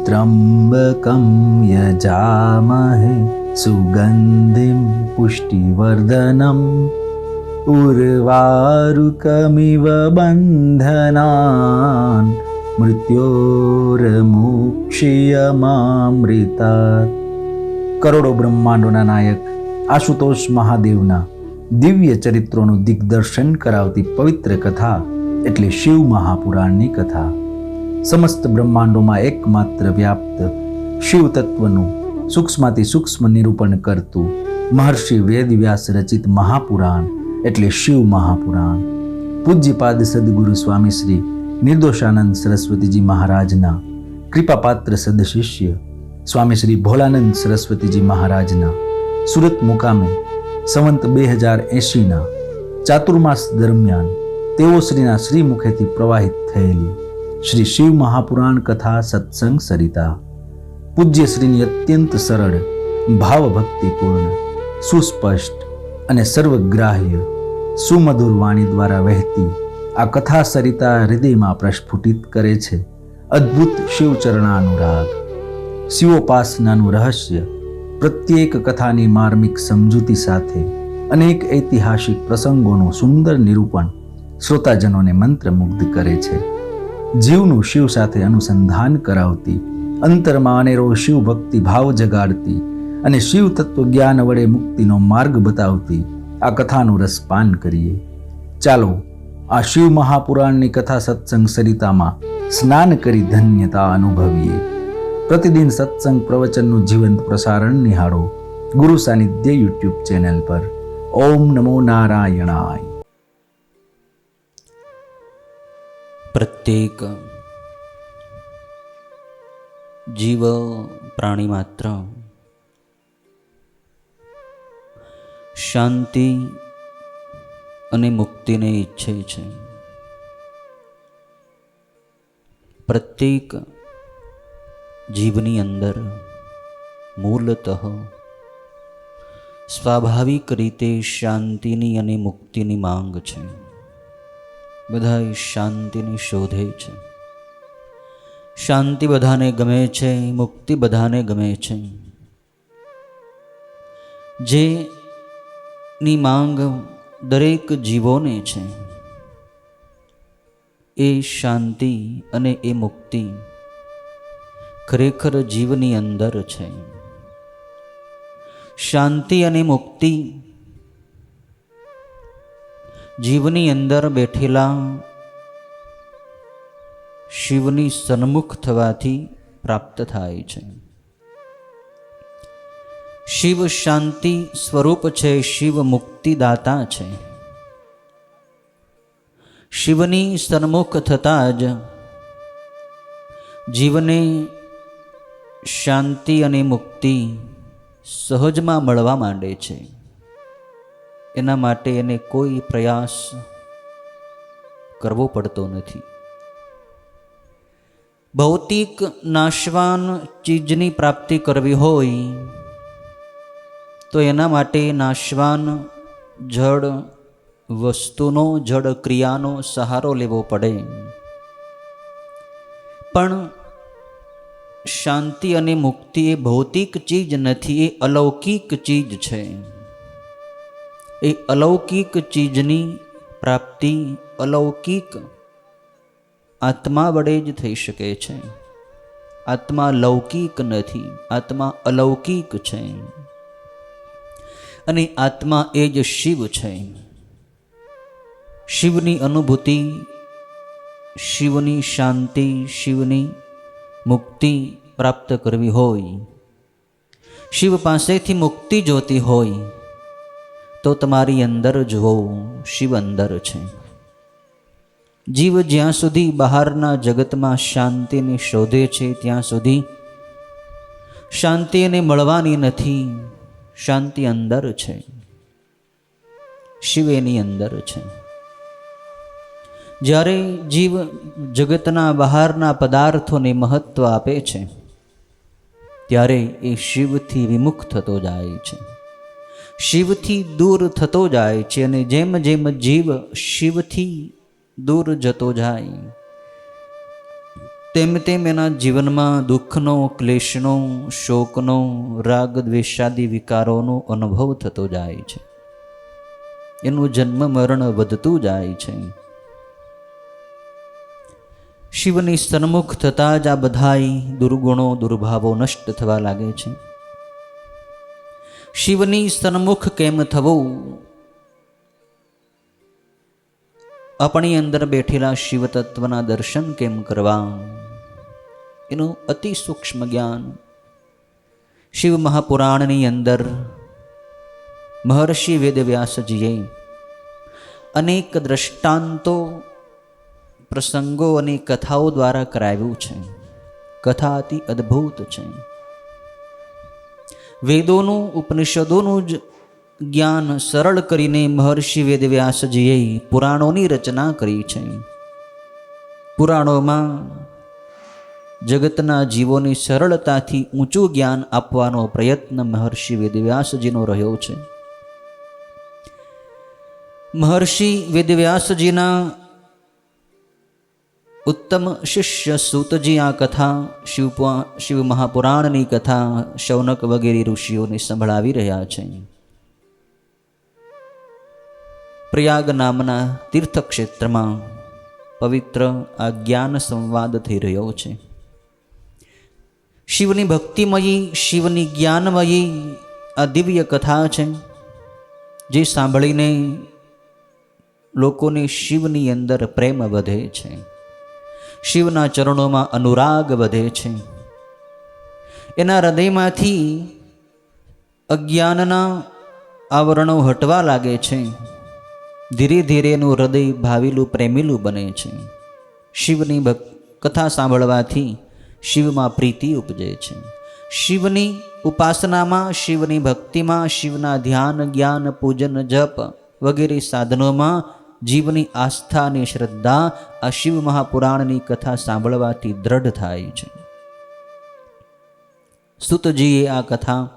त्र्यम्बकं यजामहे सुगन्धिं पुष्टिवर्धनम् उर्वारुकमिव बन्धनान् मृत्योर्मुक्षीयमामृतात्। करोड़ो ब्रह्मांडोना नायक आशुतोष महादेवना दिव्य चरित्रोનું દિગ્દર્શન કરાવતી પવિત્ર કથા એટલે શિવ મહાપુરાણની કથા। સમસ્ત બ્રહ્માંડોમાં એકમાત્ર વ્યાપ્ત શિવ તત્વનું સૂક્ષ્માતિ સૂક્ષ્મ નિરૂપણ કરતું મહર્ષિ વેદવ્યાસ રચિત મહાપુરાણ એટલે શિવ મહાપુરાણ પૂજ્યપાદ સદગુરુ સ્વામી શ્રી નિર્દોષાનંદ સરસ્વતીજી મહારાજના કૃપાપાત્ર સદશિષ્ય સ્વામી શ્રી ભોળાનંદ સરસ્વતીજી મહારાજના સુરત મુકામે સંવંત 2080ના ચાતુર્માસ દરમિયાન તેઓ શ્રીના શ્રી મુખેથી પ્રવાહિત થયેલી શ્રી શિવ મહાપુરાણ કથા સત્સંગ સરિતા પૂજ્ય શ્રીની અત્યંત સરળ ભાવભક્તિપૂર્ણ સુસ્પષ્ટ અને સર્વગ્રાહ્ય સુમધુર વાણી દ્વારા વહેતી આ કથા સરિતા હૃદયમાં પ્રસ્ફુટિત કરે છે અદ્ભુત શિવચરણાનુરાગ। શિવોપાસનાનું રહસ્ય પ્રત્યેક કથાની માર્મિક સમજૂતી સાથે અનેક ઐતિહાસિક પ્રસંગોનું સુંદર નિરૂપણ શ્રોતાજનોને મંત્રમુગ્ધ કરે છે। જીવનું શિવ સાથે અનુસંધાન કરાવતી અંતરમાં અનેરો શિવ ભક્તિ ભાવ જગાડતી અને શિવ તત્વ જ્ઞાન વડે મુક્તિનો માર્ગ બતાવતી આ કથાનું રસપાન કરીએ। ચાલો આ શિવ મહાપુરાણની કથા સત્સંગ સરિતામાં સ્નાન કરી ધન્યતા અનુભવીએ। પ્રતિદિન સત્સંગ પ્રવચનનું જીવંત પ્રસારણ નિહાળો ગુરુ સાનિધ્ય યુટ્યુબ ચેનલ પર। ઓમ નમો નારાયણાય। प्रत्येक जीव प्राणी मात्र शांति अने मुक्ति ने इच्छे छे। प्रत्येक जीवनी अंदर मूलतः स्वाभाविक रीते शांतिनी अने मुक्तिनी मांग छे। बधाय शांतिनी शोधे छे। शांति बधाने गमे छे, मुक्ति बधाने गमे छे। जे नी मांग दरेक जीवोने छे ए शांति अने ए मुक्ति खरेखर जीवनी अंदर छे। शांति अने मुक्ति जीवनी अंदर बैठेला शिवनी सन्मुख थवाथी प्राप्त थाय छे। शिव शांति स्वरूप छे, शिव मुक्तिदाता छे। शिवनी सन्मुख थता ज जीवने शांति अने मुक्ति सहजमां मळवा मांडे छे। एना माटे एने कोई प्रयास करवो पड़तो नथी। भौतिक नाशवान चीजनी प्राप्ति करवी होय तो एना माटे नाशवान जड़ वस्तुनो जड़ क्रियानो सहारो लेवो पड़े। पण शांति अने मुक्ति ए भौतिक चीज नथी, ए अलौकिक चीज छे। ए अलौकिक चीजनी प्राप्ति अलौकिक आत्मा वडे ज थई शके छे। आत्मा लौकिक नथी, आत्मा अलौकिक छे अने आत्मा ए ज शिव छे। शिवनी अनुभूति, शिवनी शांति, शिवनी मुक्ति प्राप्त करवी होय, शिव पासेथी मुक्ति जोती होय तो तमारी अंदर जुओ शिव अंदर छे। जीव ज्यां सुधी बहारना जगत में शांति ने शोधे छे त्यां सुधी शांति ने मळवानी नथी। शांति अंदर छे, शिव एनी अंदर छे। ज्यारे जीव जगतना बहारना पदार्थों ने महत्व आपे छे त्यारे ए शिवथी विमुख थतो जाय छे, शिवथी दूर थतो जाय छे। अने जेम जेम जीव शिवथी दूर जतो जाय તેમ તેમ એના જીવનમાં દુઃખનો, ક્લેશનો, શોકનો, રાગ દ્વેષાદી વિકારોનો અનુભવ થતો જાય છે. એનું જન્મ મરણ વધતું જાય છે. શિવની સન્મુખ થતાં જ આ બધાય દુર્ગુણો, દુર્ભાવો નષ્ટ થવા લાગે છે. શિવની સન્મુખ કેમ થવું? આપણી અંદર બેઠેલા શિવ તત્વના દર્શન કેમ કરવા? એનું અતિ સૂક્ષ્મ જ્ઞાન શિવ મહાપુરાણની અંદર મહર્ષિ વેદવ્યાસજીએ અનેક દ્રષ્ટાંતો, પ્રસંગો અને કથાઓ દ્વારા કરાવ્યું છે. કથા અતિ અદ્ભુત છે. વેદોનું, ઉપનિષદોનું જ જ્ઞાન સરળ કરીને મહર્ષિ વેદવ્યાસજીએ પુરાણોની રચના કરી છે. પુરાણોમાં જગતના જીવોને સરળતાથી ઊંચું જ્ઞાન આપવાનો પ્રયત્ન મહર્ષિ વેદવ્યાસજીનો રહ્યો છે. મહર્ષિ વેદવ્યાસજીના ઉત્તમ શિષ્ય સૂતજી આ કથા શિવ મહાપુરાણની કથા શૌનક વગેરે ઋષિઓને સંભળાવી રહ્યા છે. પ્રયાગ નામના તીર્થક્ષેત્રમાં પવિત્ર આ જ્ઞાન સંવાદ થઈ રહ્યો છે. શિવની ભક્તિમયી, શિવની જ્ઞાનમયી આ દિવ્ય કથા છે, જે સાંભળીને લોકોને શિવની અંદર પ્રેમ વધે છે, શિવના ચરણોમાં અનુરાગ વધે છે. એના હૃદયમાંથી અજ્ઞાનના આવરણો હટવા લાગે છે. ધીરે ધીરે એનું હૃદય ભાવેલું, પ્રેમેલું બને છે. શિવની કથા સાંભળવાથી શિવમાં પ્રીતિ ઉપજે છે. શિવની ઉપાસનામાં, શિવની ભક્તિમાં, શિવના ધ્યાન, જ્ઞાન, પૂજન, જપ વગેરે સાધનોમાં જીવની આસ્થા અને શ્રદ્ધા આ શિવ મહાપુરાણની કથા સાંભળવાથી દ્રઢ થાય છે. સૂતજીએ આ કથા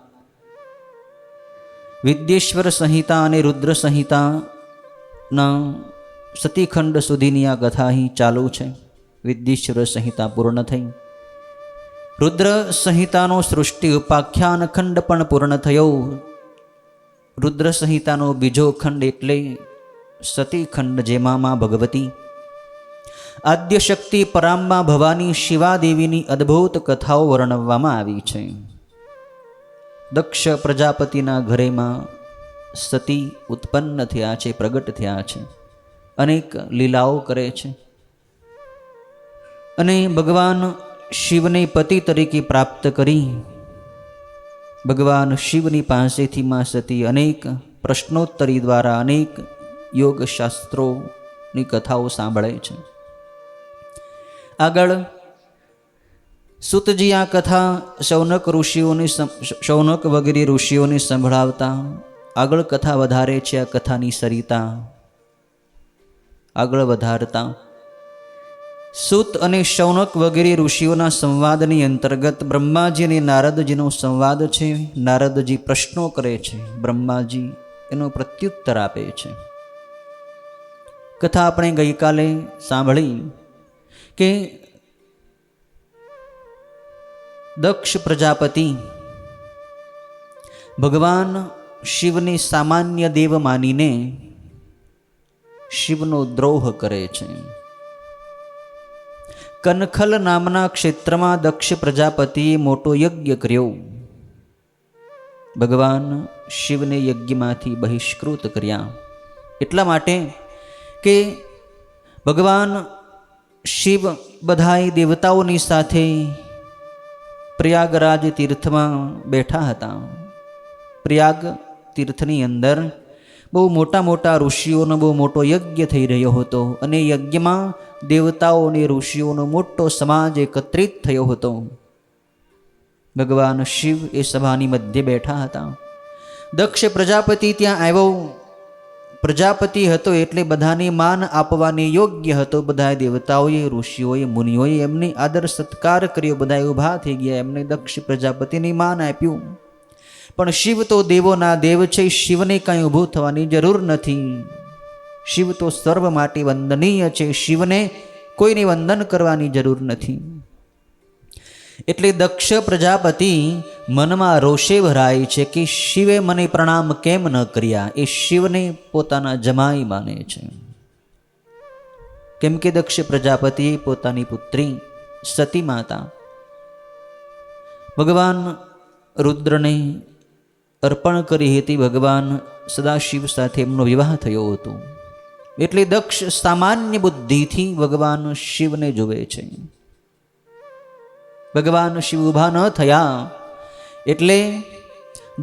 વિદ્યેશ્વર સંહિતા અને રુદ્ર સંહિતાના સતીખંડ સુધીની આ કથા અહીં ચાલુ છે. વિદ્યેશ્વર સંહિતા પૂર્ણ થઈ, રુદ્ર સંહિતાનો સૃષ્ટિ ઉપાખ્યાન ખંડ પણ પૂર્ણ થયો. રુદ્ર સંહિતાનો બીજો ખંડ એટલે સતીખંડ, જેમાં મા ભગવતી, આદ્યશક્તિ, પરાંબા ભવાની શિવાદેવીની અદ્ભુત કથાઓ વર્ણવવામાં આવી છે. દક્ષ પ્રજાપતિના ઘરેમાં સતી ઉત્પન્ન થયા છે, પ્રગટ થયા છે, અનેક લીલાઓ કરે છે અને ભગવાન શિવને પતિ તરીકે પ્રાપ્ત કરી ભગવાન શિવની પાસેથી માં સતી અનેક પ્રશ્નોત્તરી દ્વારા અનેક યોગ શાસ્ત્રોની કથાઓ સાંભળે છે. આગળ સૂતજી આ કથા શૌનક વગેરે ઋષિઓને સંભળાવતા આગળ કથા વધારે છે. આ કથાની સરિતા આગળ વધારતા સૂત અને શૌનક વગેરે ઋષિઓના સંવાદની અંતર્ગત બ્રહ્માજી અને નારદજીનો સંવાદ છે. નારદજી પ્રશ્નો કરે છે, બ્રહ્માજી એનો પ્રત્યુત્તર આપે છે. કથા આપણે ગઈકાલે સાંભળી કે દક્ષ પ્રજાપતિ ભગવાન શિવને સામાન્ય દેવ માનીને શિવનો દ્રોહ કરે છે. કનખલ નામના ક્ષેત્રમાં દક્ષ પ્રજાપતિએ મોટો યજ્ઞ કર્યો. ભગવાન શિવને યજ્ઞમાંથી બહિષ્કૃત કર્યા. એટલા માટે કે ભગવાન શિવ બધાય દેવતાઓની સાથે પ્રયાગરાજ તીર્થમાં બેઠા હતા. પ્રયાગ તીર્થની અંદર બહુ મોટા મોટા ઋષિઓનો બહુ મોટો યજ્ઞ થઈ રહ્યો હતો અને યજ્ઞમાં દેવતાઓ અને ઋષિઓનો મોટો સમાજ એકત્રિત થયો હતો. ભગવાન શિવ એ સભાની મધ્ય બેઠા હતા. દક્ષ પ્રજાપતિ ત્યાં આવ્યો. પ્રજાપતિ હતો એટલે બધાને માન આપવાને યોગ્ય હતો. બધા દેવતાઓએ, ઋષિઓએ, મુનિઓએ એમને આદર સત્કાર કર્યો. બધા ઊભા થઈ ગયા, એમને દક્ષ પ્રજાપતિને માન આપ્યું. પણ શિવ તો દેવોના દેવ છે, શિવને કાંઈ ઊભું થવાની જરૂર નથી. શિવ તો સર્વ માટે વંદનીય છે, શિવને કોઈને વંદન કરવાની જરૂર નથી. એટલે દક્ષ પ્રજાપતિ મનમાં રોષે ભરાય છે કે શિવે મને પ્રણામ કેમ ન કર્યા. એ શિવને પોતાના જમાઈ માને છે. કેમ કે દક્ષ પ્રજાપતિએ પોતાની પુત્રી સતી માતા ભગવાન રુદ્રને અર્પણ કરી હતી. ભગવાન સદાશિવ સાથે એમનો વિવાહ થયો હતો. એટલે દક્ષ સામાન્ય બુદ્ધિથી ભગવાન શિવને જુએ છે. ભગવાન શિવ ઊભા ન થયા એટલે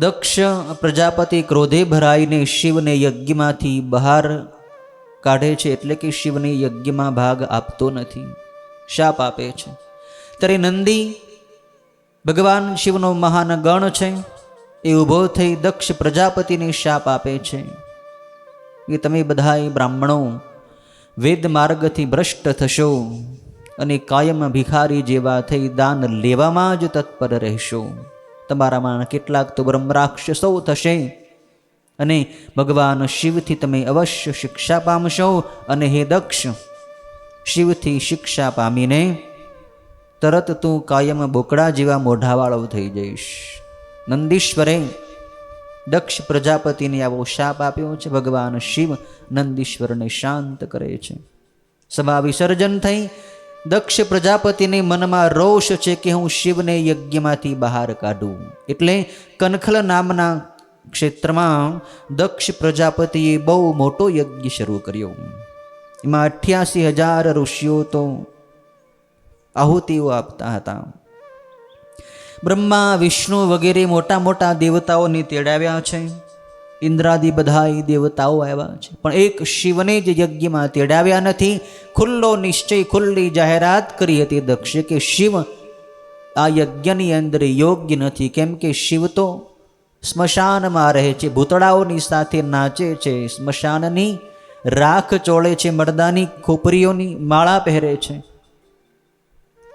દક્ષ પ્રજાપતિ ક્રોધે ભરાઈને શિવને યજ્ઞમાંથી બહાર કાઢે છે. એટલે કે શિવને યજ્ઞમાં ભાગ આપતો નથી, શાપ આપે છે. ત્યારે નંદી ભગવાન શિવનો મહાન ગણ છે, એ ઊભો થઈ દક્ષ પ્રજાપતિને શાપ આપે છે કે તમે બધાય બ્રાહ્મણો વેદ માર્ગથી ભ્રષ્ટ થશો અને કાયમ ભિખારી જેવા થઈ દાન લેવામાં જ તત્પર રહેશો. તમારામાં કેટલાક તો બ્રહ્મ રાક્ષસો થશે અને ભગવાન શિવથી તમે અવશ્ય શિક્ષા પામશો. અને હે દક્ષ, શિવથી શિક્ષા પામીને તરત તું કાયમ બોકડા જેવા મોઢાવાળો થઈ જઈશ. નંદીશ્વરે દક્ષ પ્રજાપતિને આવો શાપ આપ્યો છે. ભગવાન શિવ નંદીશ્વરને શાંત કરે છે. સભા વિસર્જન થઈ દક્ષ પ્રજાપતિને મનમાં રોષ છે કે હું શિવને યજ્ઞમાંથી બહાર કાઢું. એટલે કનખલ નામના ક્ષેત્રમાં દક્ષ પ્રજાપતિએ બહુ મોટો યજ્ઞ શરૂ કર્યો. એમાં 88,000 ઋષિઓ તો આહુતિઓ આપતા હતા. બ્રહ્મા વિષ્ણુ વગેરે મોટા મોટા દેવતાઓને તેડાવ્યા છે. ઇન્દ્રાદિ બધાય દેવતાઓ આવ્યા છે, પણ એક શિવને જ યજ્ઞમાં તેડાવ્યા નથી. ખુલ્લો નિશ્ચય, ખુલ્લી જાહેરાત કરી હતી દક્ષે કે શિવ આ યજ્ઞની અંદર યોગ્ય નથી. કેમ કે શિવ તો સ્મશાનમાં રહે છે, ભૂતળાઓની સાથે નાચે છે, સ્મશાનની રાખ ચોળે છે, મરદાની ખોપરીઓની માળા પહેરે છે.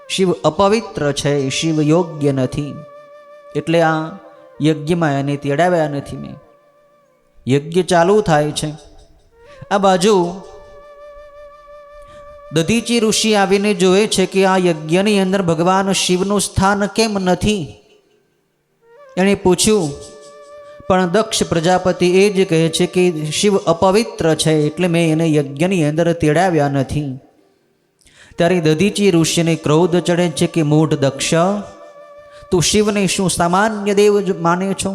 શિવ અપવિત્ર છે, શિવ યોગ્ય નથી. એટલે આ યજ્ઞમાં એને તેડાવ્યા નથી મેં. યજ્ઞ ચાલુ થાય છે. આ બાજુ દધીચી ઋષિ આવીને જોવે છે કે આ યજ્ઞની અંદર ભગવાન શિવનું સ્થાન કેમ નથી. એણે પૂછ્યું, પણ દક્ષ પ્રજાપતિ એ જ કહે છે કે શિવ અપવિત્ર છે, એટલે મેં એને યજ્ઞની અંદર તેડાવ્યા નથી. ત્યારે દધીચી ઋષિને ક્રોધ ચડે છે કે મૂઢ દક્ષ, તું શિવને શું સામાન્ય દેવ જ માને છો?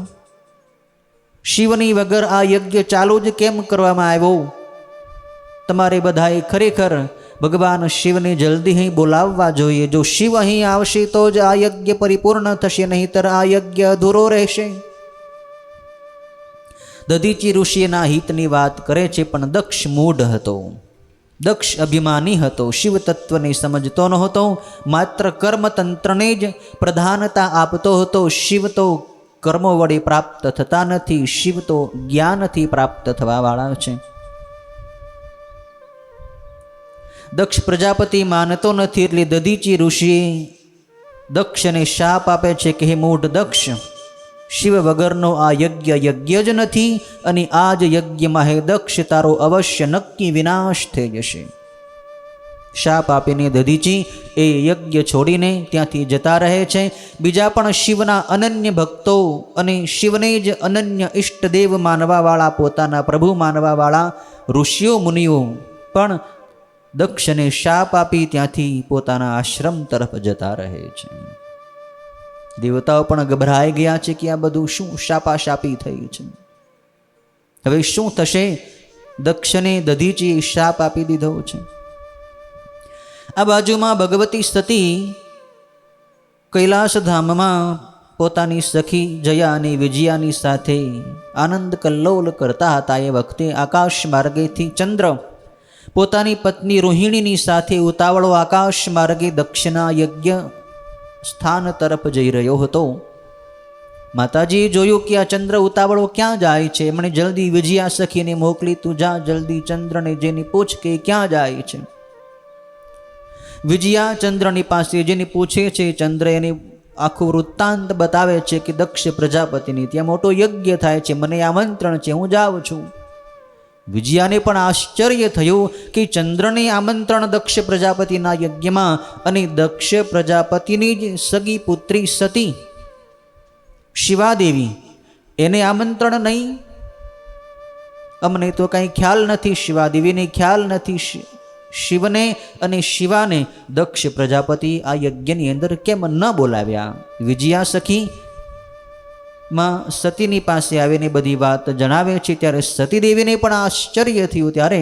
શિવની વગર આ યજ્ઞ ચાલુ જ કેમ કરવામાં આવ્યો? તમારે બધાએ ખરેખર ભગવાન શિવને જલ્દી અહીં બોલાવવા જોઈએ. જો શિવ અહીં આવશે તો જ આ યજ્ઞ પરિપૂર્ણ થશે, નહીંતર આ યજ્ઞ અધૂરો રહેશે. દધીચી ઋષિના હિતની વાત કરે છે, પણ દક્ષ મૂઢ હતો. દક્ષ અભિમાની હતો, શિવ તત્વને સમજતો નહોતો, માત્ર કર્મતંત્રને જ પ્રધાનતા આપતો હતો. શિવ તો કર્મો વડે પ્રાપ્ત થતા નથી, શિવ તો જ્ઞાનથી પ્રાપ્ત થવાવાળા છે. દક્ષ પ્રજાપતિ માનતો નથી, એટલે દધીચી ઋષિએ દક્ષને શાપ આપે છે કે હે મૂઢ દક્ષ, શિવ વગરનો આ યજ્ઞ યજ્ઞ જ નથી, અને આ જ યજ્ઞમાં હે દક્ષ તારો અવશ્ય નક્કી વિનાશ થઈ જશે. શાપ આપીને દધીચી એ યજ્ઞ છોડીને ત્યાંથી જતા રહે છે. બીજા પણ શિવના અનન્ય ભક્તો અને શિવને જ અનન્ય ઈષ્ટદેવ માનવાવાળા, પોતાના પ્રભુ માનવાવાળા ઋષિઓ મુનિઓ પણ દક્ષને શાપ આપી ત્યાંથી પોતાના આશ્રમ તરફ જતા રહે છે. દેવતાઓ પણ ગભરાઈ ગયા છે કે આ બધું શું શાપાશાપી થઈ છે, હવે શું થશે? દક્ષને દધીચીએ શાપ આપી દીધો છે. આ બાજુમાં ભગવતી સતી કૈલાસ ધામમાં પોતાની સખી જયા અને વિજયાની સાથે આનંદ કલ્લોલ કરતા હતા. એ વખતે આકાશ માર્ગેથી ચંદ્ર પોતાની પત્ની રોહિણીની સાથે ઉતાવળો આકાશ માર્ગે દક્ષના યજ્ઞ સ્થાન તરફ જઈ રહ્યો હતો. માતાજીએ જોયું કે આ ચંદ્ર ઉતાવળો ક્યાં જાય છે. એમણે જલ્દી વિજયા સખીને મોકલી, તું જા જલ્દી ચંદ્રને જઈને પૂછ કે ક્યાં જાય છે. વિજયા ચંદ્રની પાસે જેને પૂછે છે, ચંદ્ર એને આખું વૃત્તાંત બતાવે છે કે દક્ષ પ્રજાપતિની ત્યાં મોટો યજ્ઞ થાય છે, મને આમંત્રણ છે, હું જાઉં છું. વિજયાને પણ આશ્ચર્ય થયું કે ચંદ્રને આમંત્રણ દક્ષ પ્રજાપતિના યજ્ઞમાં, અને દક્ષ પ્રજાપતિની જ સગી પુત્રી સતી શિવાદેવી, એને આમંત્રણ નહીં. અમને તો કાંઈ ખ્યાલ નથી, શિવાદેવીને ખ્યાલ નથી. શિવને અને શિવાને દક્ષ પ્રજાપતિ આ યજ્ઞની અંદર કેમ ન બોલાવ્યા? વિજયા સખી માં સતીની પાસે આવીને બધી વાત જણાવે છે. ત્યારે સતીદેવીને પણ આશ્ચર્ય થયું. ત્યારે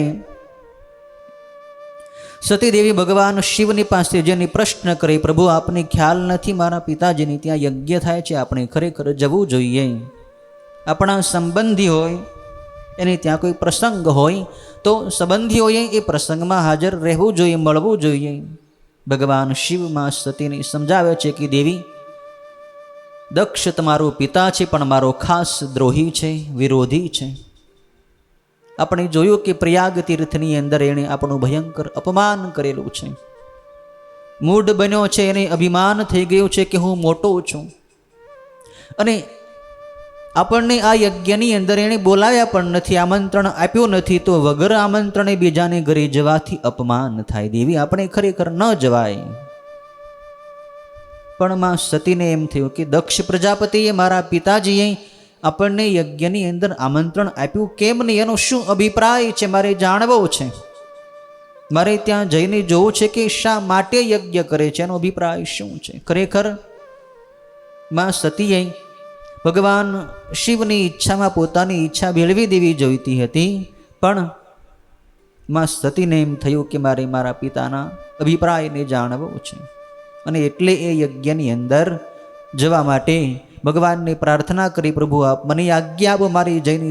સતીદેવી ભગવાન શિવની પાસે જેની પ્રશ્ન કરે, પ્રભુ આપને ખ્યાલ નથી મારા પિતાજીની ત્યાં યજ્ઞ થાય છે, આપણે ખરેખર જવું જોઈએ. આપણા સંબંધી હોય એને ત્યાં કોઈ પ્રસંગ હોય તો સંબંધીઓએ એ પ્રસંગમાં હાજર રહેવું જોઈએ, મળવું જોઈએ. ભગવાન શિવમાં સતીને સમજાવે છે કે દેવી, દક્ષ તમારો પિતા છે, પણ મારો ખાસ દ્રોહી છે, વિરોધી છે. આપણે જોયું કે પ્રયાગ તીર્થની અંદર એણે આપણું ભયંકર અપમાન કરેલું છે. મૂઢ બન્યો છે, એને અભિમાન થઈ ગયું છે કે હું મોટો છું. અને આપણને આ યજ્ઞની અંદર એણે બોલાવ્યા પણ નથી, આમંત્રણ આપ્યું નથી. તો વગર આમંત્રણે બીજાને ઘરે જવાથી અપમાન થાય. દેવી, આપણે ખરેખર ન જવાય. પણ માં સતીને એમ થયું કે દક્ષ પ્રજાપતિએ, મારા પિતાજીએ આપણને યજ્ઞની અંદર આમંત્રણ આપ્યું કેમ નહીં? એનો શું અભિપ્રાય છે મારે જાણવો છે. મારે ત્યાં જઈને જોવું છે કે શા માટે યજ્ઞ કરે છે, એનો અભિપ્રાય શું છે. ખરેખર માં સતીએ ભગવાન શિવની ઈચ્છામાં પોતાની ઈચ્છા ભેળવી દેવી જોઈતી હતી. પણ માં સતીને એમ થયું કે મારે મારા પિતાના અભિપ્રાયને જાણવો છે. અને એટલે એ યજ્ઞની અંદર જવા માટે ભગવાનને પ્રાર્થના કરી, પ્રભુ આપ મને આજ્ઞા આપો, મારે જઈને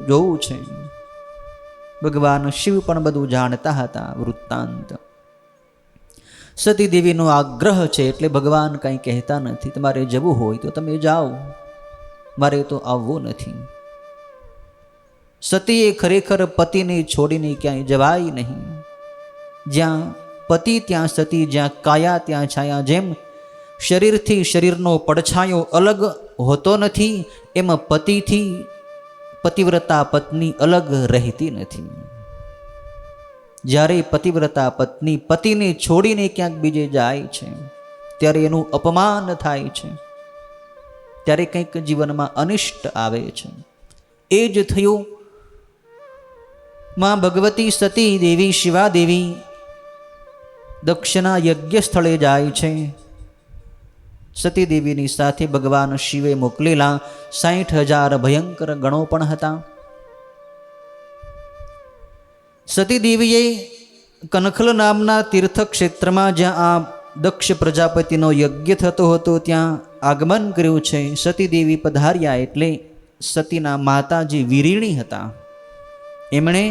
જોવું છે. ભગવાન શિવ પણ બધું જાણતા હતા વૃત્તાંત. સતીદેવીનો આગ્રહ છે એટલે ભગવાન કંઈ કહેતા નથી. તમારે જવું હોય તો તમે જાઓ, મારે તો આવવું નથી. સતીએ ખરેખર પતિને છોડીને ક્યાંય જવાય નહીં. જ્યાં પતિ ત્યાં સતી, જ્યાં કાયા ત્યાં છાયા. જેમ શરીરથી શરીરનો પડછાયો અલગ હોતો નથી, એમ પતિથી પતિવ્રતા પત્ની અલગ રહેતી નથી. જ્યારે પતિવ્રતા પત્ની પતિને છોડીને ક્યાંક બીજે જાય છે ત્યારે એનું અપમાન થાય છે, ત્યારે કંઈક જીવનમાં અનિષ્ટ આવે છે. એ જ થયું. માં ભગવતી સતી દેવી શિવાદેવી દક્ષના યજ્ઞ સ્થળે જાય છે. સતીદેવીની સાથે ભગવાન શિવે મોકલેલા 60,000 ભયંકર ગણો પણ હતા. સતીદેવીએ કનખલ નામના તીર્થક્ષેત્રમાં જ્યાં આ દક્ષ પ્રજાપતિનો યજ્ઞ થતો હતો ત્યાં આગમન કર્યું છે. સતીદેવી પધાર્યા એટલે સતીના માતાજી વિરીણી હતા, એમણે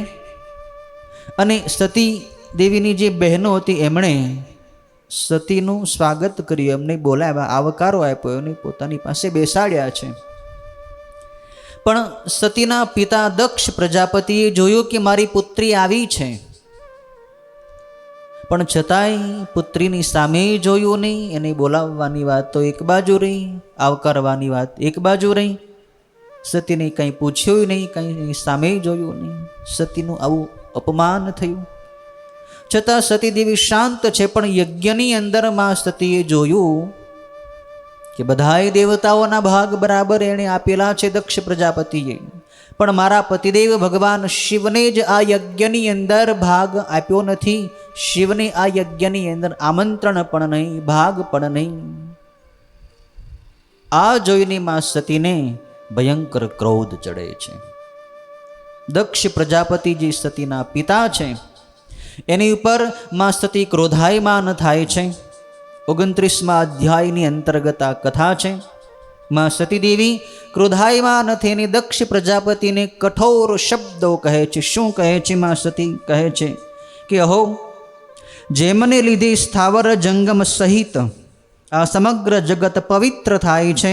અને સતી દેવીની જે બહેનો હતી એમણે સતીનું સ્વાગત કર્યું, એમને બોલાવ્યા, આવકારો આપ્યો અને પોતાની પાસે બેસાડ્યા છે. પણ સતીના પિતા દક્ષ પ્રજાપતિએ જોયું કે મારી પુત્રી આવી છે, પણ છતાંય પુત્રીની સામે જોયું નહીં. એને બોલાવવાની વાત તો એક બાજુ રહી, આવકારવાની વાત એક બાજુ રહી. સતીને કંઈ પૂછ્યું નહીં, કંઈ સામે જોયું નહીં. સતીનું આવું અપમાન થયું. છતાં સતીદેવી શાંત છે. પણ યજ્ઞની અંદરમાં સતીએ જોયું કે બધાય દેવતાઓના ભાગ બરાબર એણે આપેલા છે દક્ષ પ્રજાપતિએ, પણ મારા પતિદેવ ભગવાન શિવને જ આ યજ્ઞની અંદર ભાગ આપ્યો નથી. શિવને આ યજ્ઞની અંદર આમંત્રણ પણ નહીં, ભાગ પણ નહીં. આ જોઈને માં સતીને ભયંકર ક્રોધ ચડે છે. દક્ષ પ્રજાપતિ જે સતીના પિતા છે એની ઉપર માં સતી ક્રોધાયમાન થાય છે. 29મા અધ્યાયની અંતર્ગત આ કથા છે. માં સતીદેવી ક્રોધાયમાન થઈને દક્ષ પ્રજાપતિને કઠોર શબ્દો કહે છે. શું કહે છે? માં સતી કહે છે કે અહો, જેમને લીધે સ્થાવર જંગમ સહિત આ સમગ્ર જગત પવિત્ર થાય છે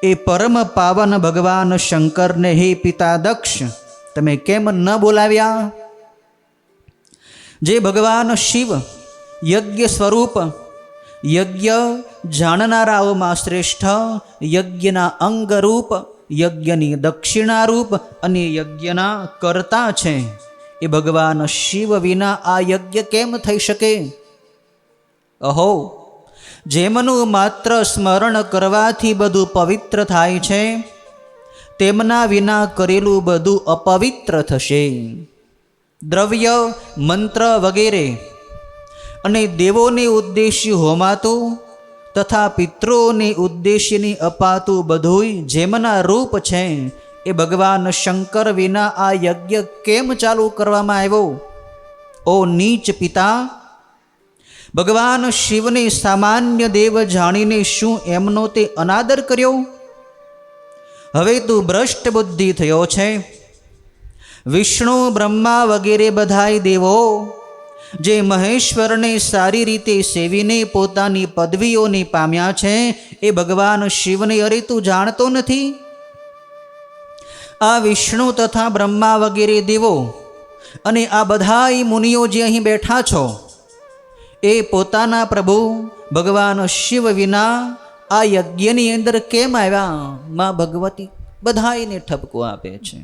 એ પરમ પાવન ભગવાન શંકરને હે પિતા દક્ષ તમે કેમ ન બોલાવ્યા? જે ભગવાન શિવ યજ્ઞ સ્વરૂપ, યજ્ઞ જાણનારાઓમાં શ્રેષ્ઠ, યજ્ઞના અંગરૂપ, યજ્ઞની દક્ષિણારૂપ અને યજ્ઞના કર્તા છે. એ ભગવાન શિવ વિના આ યજ્ઞ કેમ થઈ શકે? અહો, જેમનું માત્ર સ્મરણ કરવાથી બધું પવિત્ર થાય છે, તેમના વિના કરેલું બધું અપવિત્ર થશે. દ્રવ્ય, મંત્ર વગેરે અને દેવોને ઉદ્દેશ્ય હોમાતું તથા પિતૃઓને ઉદ્દેશ્યની અપાતું બધુંય જેમના રૂપ છે, એ ભગવાન શંકર વિના આ યજ્ઞ કેમ ચાલુ કરવામાં આવ્યો? ઓ નીચ પિતા, ભગવાન શિવને સામાન્ય દેવ જાણીને શું એમનો તે અનાદર કર્યો? હવે તું ભ્રષ્ટ બુદ્ધિ થયો છે. વિષ્ણુ, બ્રહ્મા વગેરે બધાય દેવો જે મહેશ્વરને સારી રીતે સેવીને પોતાની પદવીઓને પામ્યા છે, એ ભગવાન શિવને અરે તું જાણતો નથી? આ વિષ્ણુ તથા બ્રહ્મા વગેરે દેવો અને આ બધાય મુનિઓ જે અહીં બેઠા છો, એ પોતાના પ્રભુ ભગવાન શિવ વિના આ યજ્ઞની અંદર કેમ આવ્યા? માં ભગવતી બધાયને ઠપકો આપે છે.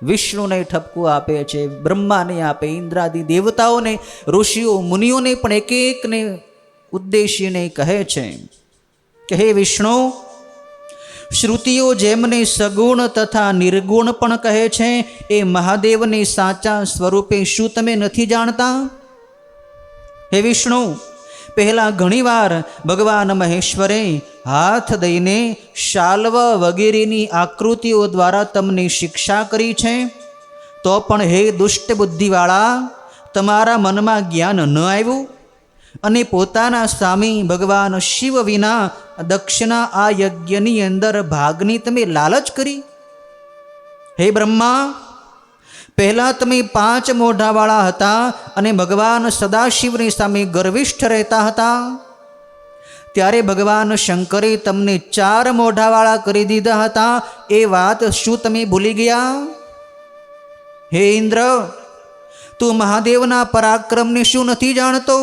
વિષ્ણુને ઠપકો આપે છે, બ્રહ્માને આપે, ઇન્દ્રાદિ દેવતાઓને, ઋષિઓ મુનિઓને પણ એક એકને ઉદ્દેશીને કહે છે કે હે વિષ્ણુ, શ્રુતિઓ જેમને સગુણ તથા નિર્ગુણ પણ કહે છે, એ મહાદેવને સાચા સ્વરૂપે શું તમે નથી જાણતા? હે વિષ્ણુ, પહેલા ઘણીવાર ભગવાન મહેશ્વરે હાથ દઈને શાલ્વ વગેરેની આકૃતિઓ દ્વારા તમને શિક્ષા કરી છે, તો પણ હે દુષ્ટ બુદ્ધિવાળા, તમારા મનમાં જ્ઞાન ન આવ્યું અને પોતાના સ્વામી ભગવાન શિવ વિના દક્ષના આ યજ્ઞની અંદર ભાગની તમે લાલચ કરી. હે બ્રહ્મા, પહેલાં તમે 5 મોઢાવાળા હતા અને ભગવાન સદાશિવની સામે ગર્વિષ્ઠ રહેતા હતા. ત્યારે ભગવાન શંકરે તમને 4 મોઢાવાળા કરી દીધા હતા. એ વાત શું તમે ભૂલી ગયા? હે ઇન્દ્ર, તું મહાદેવના પરાક્રમને શું નથી જાણતો?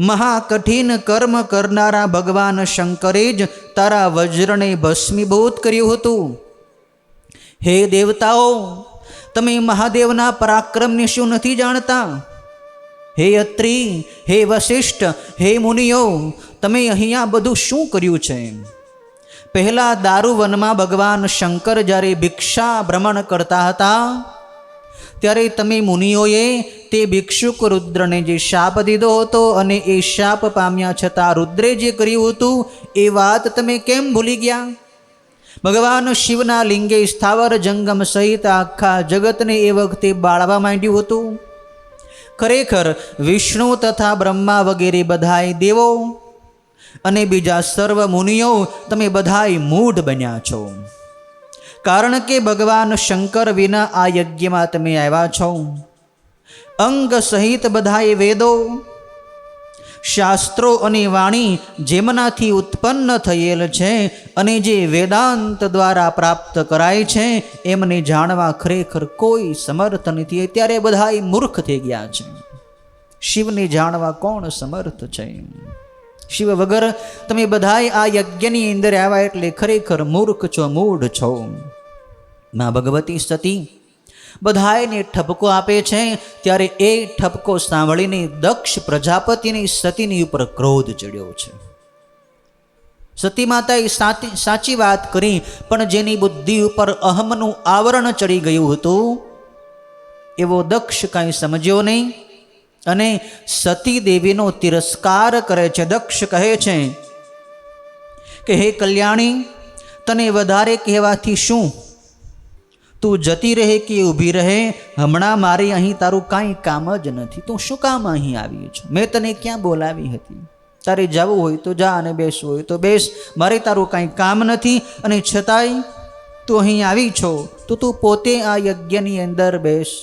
મહાકઠિન કર્મ કરનારા ભગવાન શંકરે જ તારા વજ્રને ભસ્મીભૂત કર્યું હતું. હે દેવતાઓ, તમે મહાદેવના પરાક્રમને શું નથી જાણતા? હે અત્રિ, હે વશિષ્ઠ, હે મુનિઓ, તમે અહીંયા બધું શું કર્યું છે? પહેલા દારૂવનમાં ભગવાન શંકર જ્યારે ભિક્ષા ભ્રમણ કરતા હતા, ત્યારે તમે મુનિઓએ તે ભિક્ષુક રુદ્રને જે શાપ દીધો હતો અને એ શાપ પામ્યા છતાં રુદ્રે જે કર્યું હતું, એ વાત તમે કેમ ભૂલી ગયા? ભગવાન શિવના લિંગે સ્થાવર જંગમ સહિત આખા જગતને એ વખતે બાળવા માંડ્યું હતું. ખરેખર વિષ્ણુ તથા બ્રહ્મા વગેરે બધાય દેવો અને બીજા સર્વ મુનિઓ તમે બધાય મૂઢ બન્યા છો. કારણ કે ભગવાન શંકર વિના આ યજ્ઞમાં તમે આવ્યા છો. અંગ સહિત બધાય વેદો, શાસ્ત્રો અને વાણી જેમનાથી ઉત્પન્ન થયેલ છે અને જે વેદાંત દ્વારા પ્રાપ્ત કરાય છે, એમને જાણવા ખરેખર કોઈ સમર્થ નથી. ત્યારે બધાય મૂર્ખ થઈ ગયા છે. શિવને જાણવા કોણ સમર્થ છે? શિવ વગર તમે બધાય આ યજ્ઞની અંદર આવ્યા એટલે ખરેખર મૂર્ખ છો, મૂઢ છો. માં ભગવતી સતી બધાયને ઠપકો આપે છે. ત્યારે એ ઠપકો સાંભળીને દક્ષ પ્રજાપતિની સતીની ઉપર ક્રોધ ચડ્યો છે. સતી માતાએ સાચી વાત કરી, પણ જેની બુદ્ધિ ઉપર અહમનું આવરણ ચડી ગયું હતું, એવો દક્ષ કાંઈ સમજ્યો નહીં અને સતી દેવીનો તિરસ્કાર કરે છે. દક્ષ કહે છે કે હે કલ્યાણી, તને વધારે કહેવાથી શું? તું જતી રહે કે ઊભી રહે, હમણાં મારે અહીં તારું કાંઈ કામ જ નથી. તું શું કામ અહીં આવી છો? મેં તને ક્યાં બોલાવી હતી? તારે જવું હોય તો જા અને બેસવું હોય તો બેસ, મારે તારું કાંઈ કામ નથી. અને છતાંય તું અહીં આવી છો તો તું પોતે આ યજ્ઞની અંદર બેસ.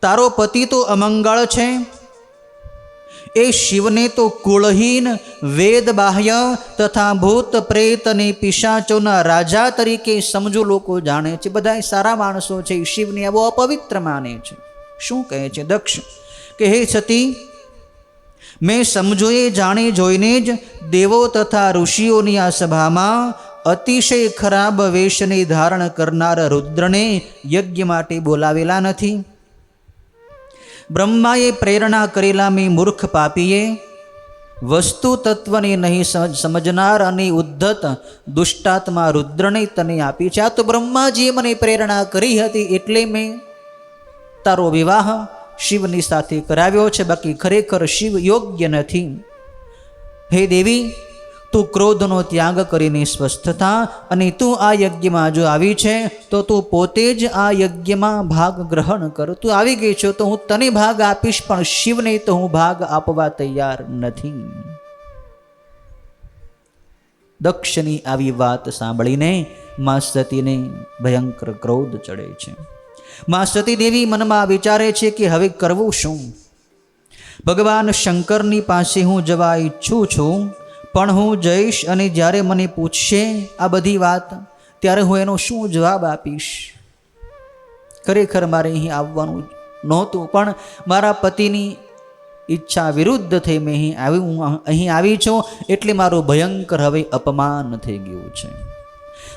તારો પતિ તો અમંગળ છે. એ શિવને તો કુળહીન, વેદ બાહ્ય તથા ભૂત પ્રેત અને પિશાચોના રાજા તરીકે સમજો લોકો જાણે છે. બધા સારા માણસો છે, શિવને આવો અપવિત્ર માને છે. શું કહે છે દક્ષ કે હે સતી, મેં સમજોએ જાણી જોઈને જ દેવો તથા ઋષિઓની આ સભામાં અતિશય ખરાબ વેશને ધારણ કરનાર રુદ્રને યજ્ઞ માટે બોલાવેલા નથી? બ્રહ્માએ પ્રેરણા કરેલા મેં મૂર્ખ પાપીએ વસ્તુ તત્વને નહીં સમજનાર અને ઉદ્ધત દુષ્ટાત્મા રુદ્રને તને આપી છે. આ તો બ્રહ્માજીએ મને પ્રેરણા કરી હતી એટલે મેં તારો વિવાહ શિવની સાથે કરાવ્યો છે, બાકી ખરેખર શિવ યોગ્ય નથી. હે દેવી, તું ક્રોધનો ત્યાગ કરીને સ્વસ્થ થા, અને તું આ યજ્ઞમાં જો આવી છે તો તું પોતે જ આ યજ્ઞમાં ભાગ ગ્રહણ કર. તું આવી ગઈ છો તો હું તને ભાગ આપીશ, પણ શિવને તો હું ભાગ આપવા તૈયાર નથી. દક્ષની આવી વાત સાંભળીને મા સતીને ભયંકર ક્રોધ ચડે છે. મા સતી દેવી મનમાં વિચારે છે કે હવે કરવું શું? ભગવાન શંકરની પાસે હું જવા ઈચ્છું છું, પણ હું જઈશ અને જ્યારે મને પૂછશે આ બધી વાત, ત્યારે હું એનો શું જવાબ આપીશ? ખરેખર મારે અહીં આવવાનું નહોતું, પણ મારા પતિની ઈચ્છા વિરુદ્ધ થઈ મેં અહીં આવી છું, એટલે મારું ભયંકર હવે અપમાન થઈ ગયું છે.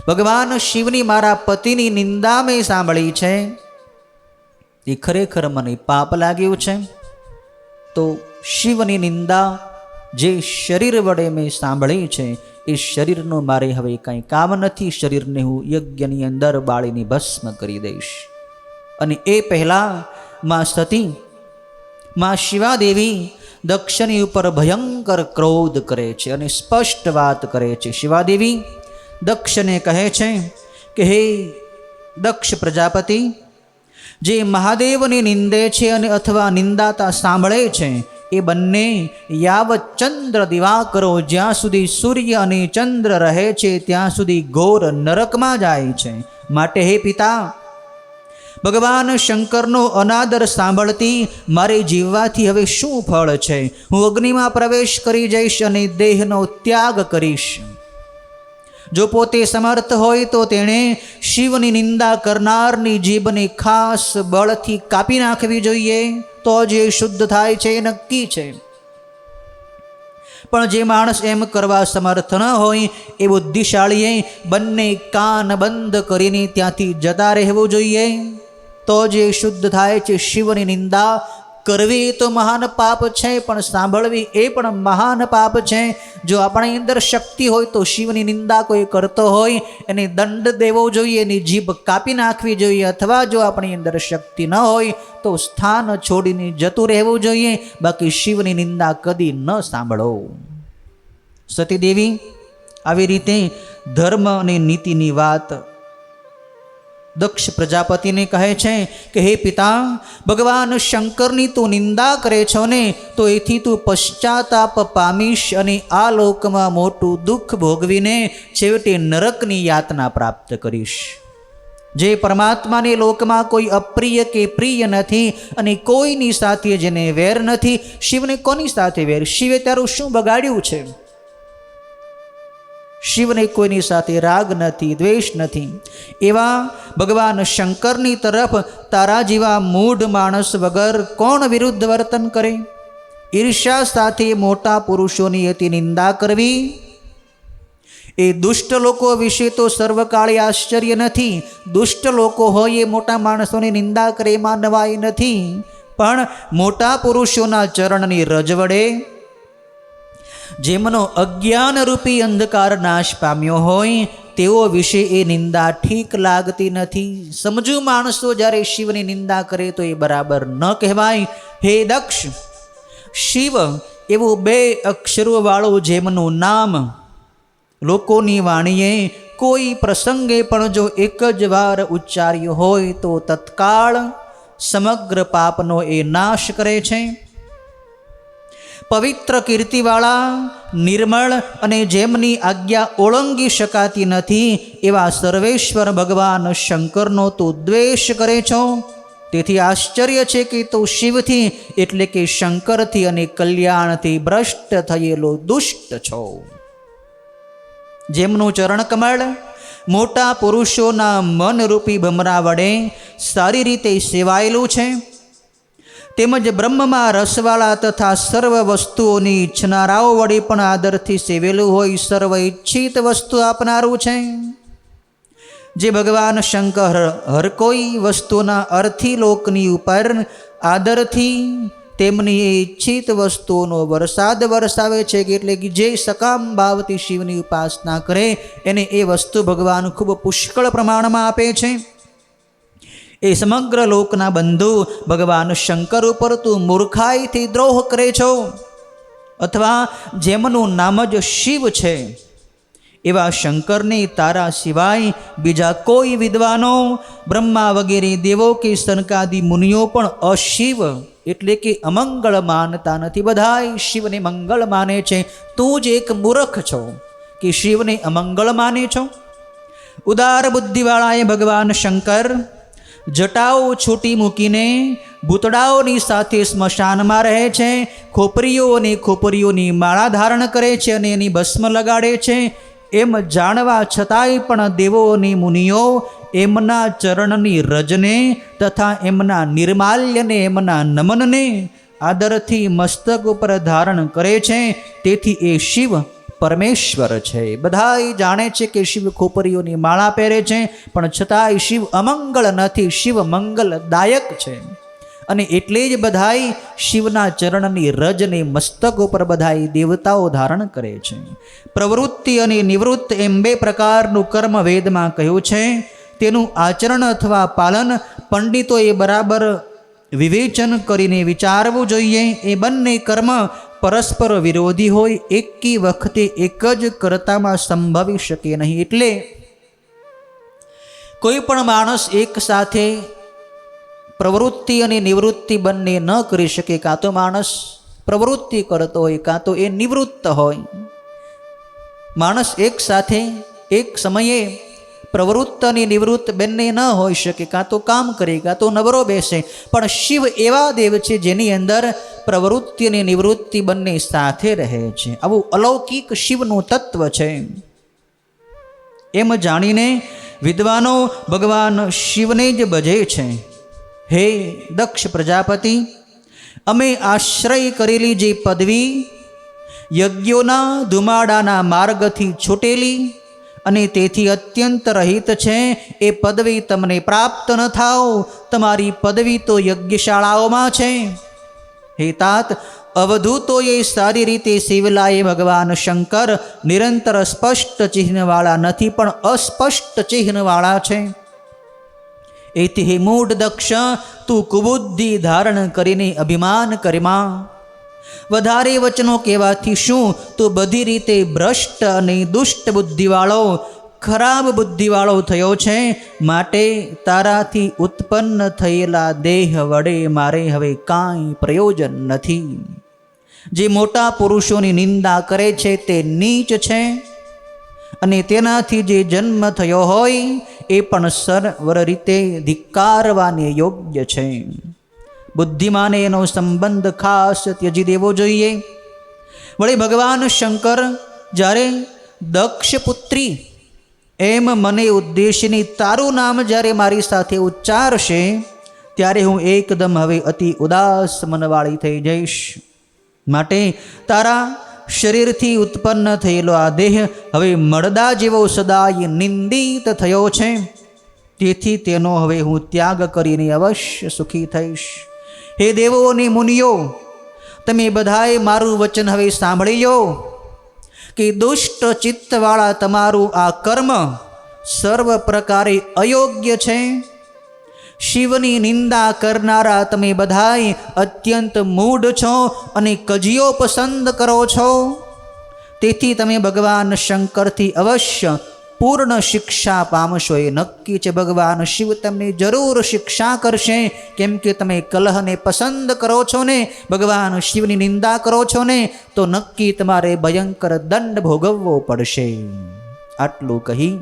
ભગવાન શિવની મારા પતિની નિંદા મેં સાંભળી છે, એ ખરેખર મને પાપ લાગ્યું છે. તો શિવની નિંદા જે શરીર વડે મેં સાંભળી છે, એ શરીરનું મારે હવે કંઈ કામ નથી. શરીરને હું યજ્ઞની અંદર બાળીને ભસ્મ કરી દઈશ. અને એ પહેલાં મા સતી, મા શિવાદેવી દક્ષની ઉપર ભયંકર ક્રોધ કરે છે અને સ્પષ્ટ વાત કરે છે. શિવાદેવી દક્ષને કહે છે કે હે દક્ષ પ્રજાપતિ, જે મહાદેવની નિંદે છે અને અથવા નિંદાતા સાંભળે છે, એ બંને યાવત ચંદ્ર દિવાકરો, જ્યાં સુધી સૂર્ય અને ચંદ્ર રહે છે ત્યાં સુધી ઘોર નરકમાં જાય છે. માટે હે પિતા, ભગવાન શંકરનો અનાદર સાંભળતી મારે જીવવાથી હવે શું ફળ છે? હું અગ્નિમાં પ્રવેશ કરી જઈશ અને દેહનો ત્યાગ કરીશ. જો પોતે સમર્થ હોય તો તેણે શિવની નિંદા કરનારની જીભને ખાસ બળથી કાપી નાખવી જોઈએ, તો જે શુદ્ધ થાય છે એ નક્કી છે. પણ જે માણસ એમ કરવા સમર્થ ન હોય એ બુદ્ધિશાળીએ બંને કાન બંધ કરીને ત્યાંથી જતા રહેવું જોઈએ, તો જે શુદ્ધ થાય છે. શિવની નિંદા કરવી તો મહાન પાપ છે, પણ સાંભળવી એ પણ મહાન પાપ છે. જો આપણી અંદર શક્તિ હોય તો શિવની નિંદા કોઈ કરતો હોય એને દંડ દેવો જોઈએ, એની જીભ કાપી નાખવી જોઈએ, અથવા જો આપણી અંદર શક્તિ ન હોય તો સ્થાન છોડીને જતું રહેવું જોઈએ, બાકી શિવની નિંદા કદી ન સાંભળો. સતીદેવી આવી રીતે ધર્મ અને નીતિની વાત દક્ષ પ્રજાપતિને કહે છે કે હે પિતા, ભગવાન શંકરની તું નિંદા કરે છો ને, તો એથી તું પશ્ચાતાપ પામીશ અને આ લોકમાં મોટું દુઃખ ભોગવીને છેવટે નરકની યાતના પ્રાપ્ત કરીશ. જે પરમાત્માને લોકમાં કોઈ અપ્રિય કે પ્રિય નથી અને કોઈની સાથે જેને વેર નથી, શિવને કોની સાથે વેર? શિવે તારું શું બગાડ્યું છે? શિવને કોઈની સાથે રાગ નથી, દ્વેષ નથી. એવા ભગવાન શંકરની તરફ તારા જેવા મૂઢ માણસ વગર કોણ વિરુદ્ધ વર્તન કરે? ઈર્ષ્યા સાથે મોટા પુરુષોની અતિ નિંદા કરવી એ દુષ્ટ લોકો વિશે તો સર્વકાળે આશ્ચર્ય નથી. દુષ્ટ લોકો હોય એ મોટા માણસોની નિંદા કરે એમાં નવાઈ નથી, પણ મોટા પુરુષોના ચરણની રજ વડે જેમનો અજ્ઞાનરૂપી અંધકાર નાશ પામ્યો હોય તેઓ વિશે એ નિંદા ઠીક લાગતી નથી. સમજુ માણસો જ્યારે શિવની નિંદા કરે તો એ બરાબર ન કહેવાય. હે દક્ષ, શિવ એવું 2 અક્ષરોવાળું જેમનું નામ લોકોની વાણીએ કોઈ પ્રસંગે પણ જો એક જ વાર ઉચ્ચાર્યું હોય તો તત્કાળ સમગ્ર પાપનો એ નાશ કરે છે. પવિત્ર કીર્તિવાળા, નિર્મળ અને જેમની આજ્ઞા ઓળંગી શકાતી નથી એવા સર્વેશ્વર ભગવાન શંકરનો તું દ્વેષ કરે છો. તેથી આશ્ચર્ય છે કે તું શિવથી એટલે કે શંકરથી અને કલ્યાણથી ભ્રષ્ટ થયેલો દુષ્ટ છો. જેમનું ચરણકમળ મોટા પુરુષોના મનરૂપી ભમરા વડે સારી રીતે સેવાયેલું છે, તેમજ બ્રહ્મમાં રસવાળા તથા સર્વ વસ્તુઓની ઈચ્છનારાઓ વડે પણ આદરથી સેવેલું હોય સર્વ ઈચ્છિત વસ્તુ આપનારું છે. જે ભગવાન શંકર હર કોઈ વસ્તુના અર્થી લોકની ઉપર આદરથી તેમની એ ઈચ્છિત વસ્તુઓનો વરસાદ વરસાવે છે. એટલે કે જે સકામ ભાવથી શિવની ઉપાસના કરે એને એ વસ્તુ ભગવાન ખૂબ પુષ્કળ પ્રમાણમાં આપે છે. એ સમગ્ર લોકના બંધુ ભગવાન શંકર ઉપર તું મૂર્ખાઈથી દ્રોહ કરે છો, અથવા જેમનું નામ જ શિવ છે એવા શંકરને તારા સિવાય બીજા કોઈ વિદ્વાનો બ્રહ્મા વગેરે દેવો કે સનકાદિ મુનિઓ પણ અશિવ એટલે કે અમંગળ માનતા નથી. બધાય શિવને મંગળ માને છે. તું જ એક મૂર્ખ છો કે શિવને અમંગળ માને છો. ઉદાર બુદ્ધિવાળાએ ભગવાન શંકર જટાઓ છૂટી મૂકીને ભૂતડાઓની સાથે સ્મશાનમાં રહે છે. ખોપરીઓ અને ખોપરીઓની માળા ધારણ કરે છે અને એની ભસ્મ લગાડે છે. એમ જાણવા છતાંય પણ દેવો અને મુનિઓ એમના ચરણની રજને તથા એમના નિર્માલ્યને એમના નમનને આદરથી મસ્તક ઉપર ધારણ કરે છે. તેથી એ શિવ પરમેશ્વર છે. બધાય જાણે છે કે શિવ ખોપરીઓની માળા પહેરે છે, પણ છતાંય શિવ અમંગળ નથી, શિવ મંગલદાયક છે. અને એટલે જ બધાય શિવના ચરણની રજને મસ્તક ઉપર બધાય દેવતાઓ ધારણ કરે છે. પ્રવૃત્તિ અને નિવૃત્ત એમ બે પ્રકારનું કર્મ વેદમાં કહ્યું છે. તેનું આચરણ અથવા પાલન પંડિતોએ બરાબર વિવેચન કરીને વિચારવું જોઈએ. એ બંને કર્મ પરસ્પર વિરોધી હોય, એકી વખતે એક જ કર્તામાં સંભવી શકે નહીં. એટલે કોઈ પણ માણસ એક સાથે પ્રવૃત્તિ અને નિવૃત્તિ બંને ન કરી શકે. કાં તો માણસ પ્રવૃત્તિ કરતો હોય, કાં તો એ નિવૃત્ત હોય. માણસ એક સાથે એક સમયે પ્રવૃત્ત અને નિવૃત્ત બંને ન હોઈ શકે. કાં તો કામ કરે, કાં તો નવરો બેસે. પણ શિવ એવા દેવ છે જેની અંદર પ્રવૃત્તિ અને નિવૃત્તિ બંને સાથે રહે છે. આવું અલૌકિક શિવનું તત્વ છે. એમ જાણીને વિદ્વાનો ભગવાન શિવને જ ભજે છે. હે દક્ષ પ્રજાપતિ, અમે આશ્રય કરેલી જે પદવી યજ્ઞોના ધુમાડાના માર્ગથી છૂટેલી અને તેથી અત્યંત રહિત છે, એ પદવી તમને પ્રાપ્ત ન થાવ. તમારી પદવી તો યજ્ઞશાળાઓમાં છે. હે તાત, અવધૂતોએ સારી રીતે સેવલાએ ભગવાન શંકર નિરંતર સ્પષ્ટ ચિહ્નવાળા નથી, પણ અસ્પષ્ટ ચિહ્નવાળા છે. એથી હે મૂઢ દક્ષ, તું કુબુદ્ધિ ધારણ કરીને અભિમાન કરમાં. વધારે વચનો કહેવાથી શું, તું બધી રીતે ભ્રષ્ટ અને દુષ્ટ બુદ્ધિવાળો, ખરાબ બુદ્ધિવાળો થયો છે. માટે તારાથી ઉત્પન્ન થયેલા દેહ વડે મારે હવે કાંઈ પ્રયોજન નથી. જે મોટા પુરુષોની નિંદા કરે છે તે નીચ છે, અને તેનાથી જે જન્મ થયો હોય એ પણ સર્વ રીતે ધિક્કારવાને યોગ્ય છે. બુદ્ધિમાને એનો સંબંધ ખાસ ત્યજી દેવો જોઈએ. વળી ભગવાન શંકર જ્યારે દક્ષપુત્રી એમ મને ઉદ્દેશીને તારું નામ જ્યારે મારી સાથે ઉચ્ચારશે, ત્યારે હું એકદમ હવે અતિ ઉદાસ મનવાળી થઈ જઈશ. માટે તારા શરીરથી ઉત્પન્ન થયેલો આ દેહ હવે મળદા જેવો સદાય નિંદિત થયો છે. તેથી તેનો હવે હું ત્યાગ કરીને અવશ્ય સુખી થઈશ. હે દેવો અને મુનિઓ, તમે બધાએ મારું વચન હવે સાંભળી લો કે દુષ્ટ ચિત્તવાળા તમારું આ કર્મ સર્વ પ્રકારે અયોગ્ય છે. શિવની નિંદા કરનારા તમે બધાય અત્યંત મૂઢ છો અને કજીઓ પસંદ કરો છો. તેથી તમે ભગવાન શંકરથી અવશ્ય પૂર્ણ શિક્ષા પામશો એ નક્કી છે. ભગવાન શિવ તમને જરૂર શિક્ષા કરશે, કેમ કે તમે કલહને પસંદ કરો છો ને, ભગવાન શિવની નિંદા કરો છો ને, તો નક્કી તમારે ભયંકર દંડ ભોગવવો પડશે. આટલું કહી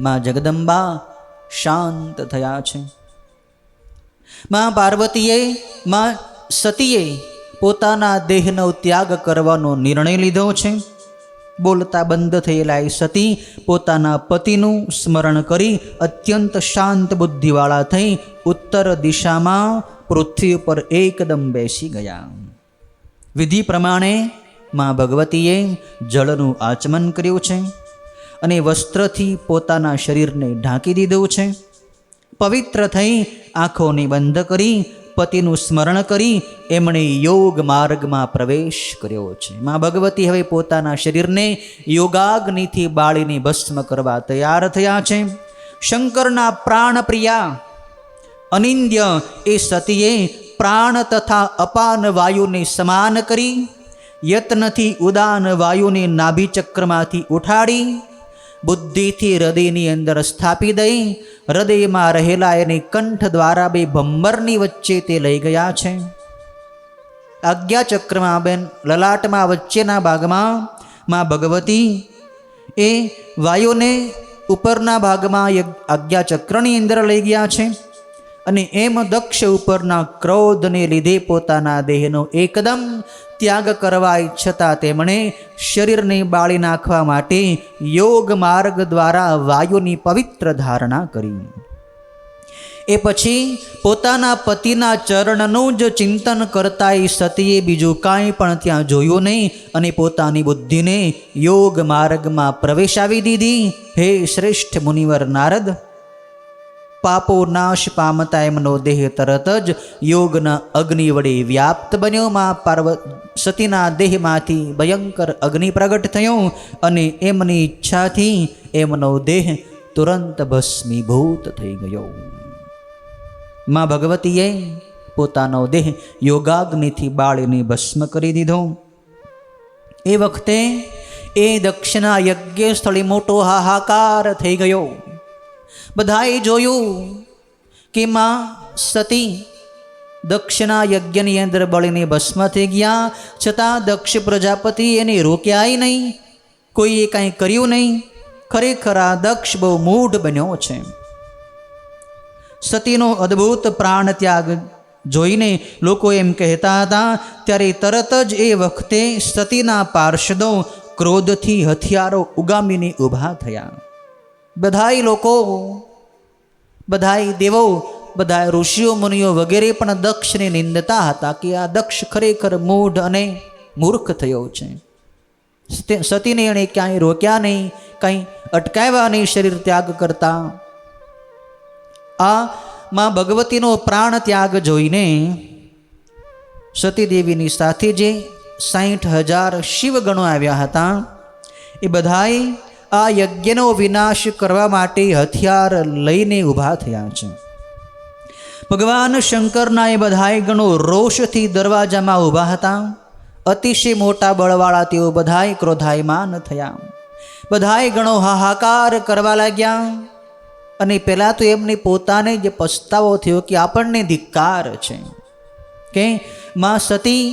માં જગદંબા શાંત થયા છે. માં પાર્વતીએ, માં સતીએ પોતાના દેહનો ત્યાગ કરવાનો નિર્ણય લીધો છે. બોલતા બંધ થયેલા એ સતી પોતાના પતિનું સ્મરણ કરી અત્યંત શાંત બુદ્ધિવાળા થઈ ઉત્તર દિશામાં પૃથ્વી ઉપર એકદમ બેસી ગયા. વિધિ પ્રમાણે માં ભગવતીએ જળનું આચમન કર્યું છે અને વસ્ત્રથી પોતાના શરીરને ઢાંકી દીધું છે. પવિત્ર થઈ આંખોને બંધ કરી પતિનું સ્મરણ કરી એમણે યોગ માર્ગમાં પ્રવેશ કર્યો છે. માં ભગવતી હવે પોતાના શરીરને યોગાગ્નિથી બાળીને ભસ્મ કરવા તૈયાર થયા છે. શંકરના પ્રાણપ્રિયા અનિંદ્ય એ સતીએ પ્રાણ તથા અપાન વાયુને સમાન કરી યત્નથી ઉદાન વાયુને નાભિચક્રમાંથી ઉઠાડી બુદ્ધિથી હૃદયની અંદર સ્થાપી દઈ હૃદયમાં રહેલા એને કંઠ દ્વારા બે ભમ્મરની વચ્ચે તે લઈ ગયા છે. આજ્ઞાચક્રમાં બેન લલાટમાં વચ્ચેના ભાગમાં માં ભગવતી એ વાયુને ઉપરના ભાગમાં આજ્ઞાચક્રની અંદર લઈ ગયા છે અને એમ દક્ષ ઉપરના ક્રોધને લીધે પોતાના દેહનો એકદમ ત્યાગ કરવા ઈચ્છતા તેમણે શરીરને બાળી નાખવા માટે યોગ માર્ગ દ્વારા વાયુની પવિત્ર ધારણા કરી. એ પછી પોતાના પતિના ચરણનું જ ચિંતન કરતા એ સતીએ બીજું કાંઈ પણ ત્યાં જોયું નહીં અને પોતાની બુદ્ધિને યોગ માર્ગમાં પ્રવેશાવી દીધી. હે શ્રેષ્ઠ મુનિવર નારદ, પાપો નાશ પામતા એમનો દેહ તરત જ યોગના અગ્નિ વડે વ્યાપ્ત બન્યો. માં સતીના દેહમાંથી ભયંકર અગ્નિ પ્રગટ થયો અને એમની ઈચ્છાથી એમનો દેહ તુરંત ભસ્મીભૂત થઈ ગયો. માં ભગવતીએ પોતાનો દેહ યોગાગ્નિથી બાળીને ભસ્મ કરી દીધો. એ વખતે એ દક્ષિણા યજ્ઞ સ્થળે મોટો હાહાકાર થઈ ગયો. બધાએ જોયું કે માં સતી દક્ષિણા યજ્ઞની અંદર બળીને ભસ્મ થઈ ગયા, છતાં દક્ષ પ્રજાપતિ એને રોક્યાય નહીં, કોઈએ કાંઈ કર્યું નહીં. ખરેખર આ દક્ષ બહુ મૂઢ બન્યો છે. સતીનો અદ્ભુત પ્રાણ ત્યાગ જોઈને લોકો એમ કહેતા હતા. ત્યારે તરત જ એ વખતે સતીના પાર્ષદો ક્રોધથી હથિયારો ઉગામીને ઊભા થયા. બધાય લોકો, બધાય દેવો, બધા ઋષિઓ મુનિઓ વગેરે પણ દક્ષને નિંદતા હતા કે આ દક્ષ ખરેખર મૂઢ અને મૂર્ખ થયો છે. સતીને એણે ક્યાંય રોક્યા નહીં, કંઈ અટકાવ્યા નહીં શરીર ત્યાગ કરતા. આ માં ભગવતીનો પ્રાણ ત્યાગ જોઈને સતીદેવીની સાથે જે 60,000 શિવગણો આવ્યા હતા એ બધાએ આ યજ્ઞનો વિનાશ કરવા માટે હથિયાર લઈને ઊભા થયા છે. ભગવાન શંકરના એ બધાય ગણો રોષથી દરવાજામાં ઊભા હતા. અતિશય મોટા બળવાળા તેઓ બધાય ક્રોધાયમાન થયા. બધાય ગણો હાહાકાર કરવા લાગ્યા અને પહેલાં તો એમને પોતાને જે પસ્તાવો થયો કે આપણને ધિક્કાર છે કે માં સતી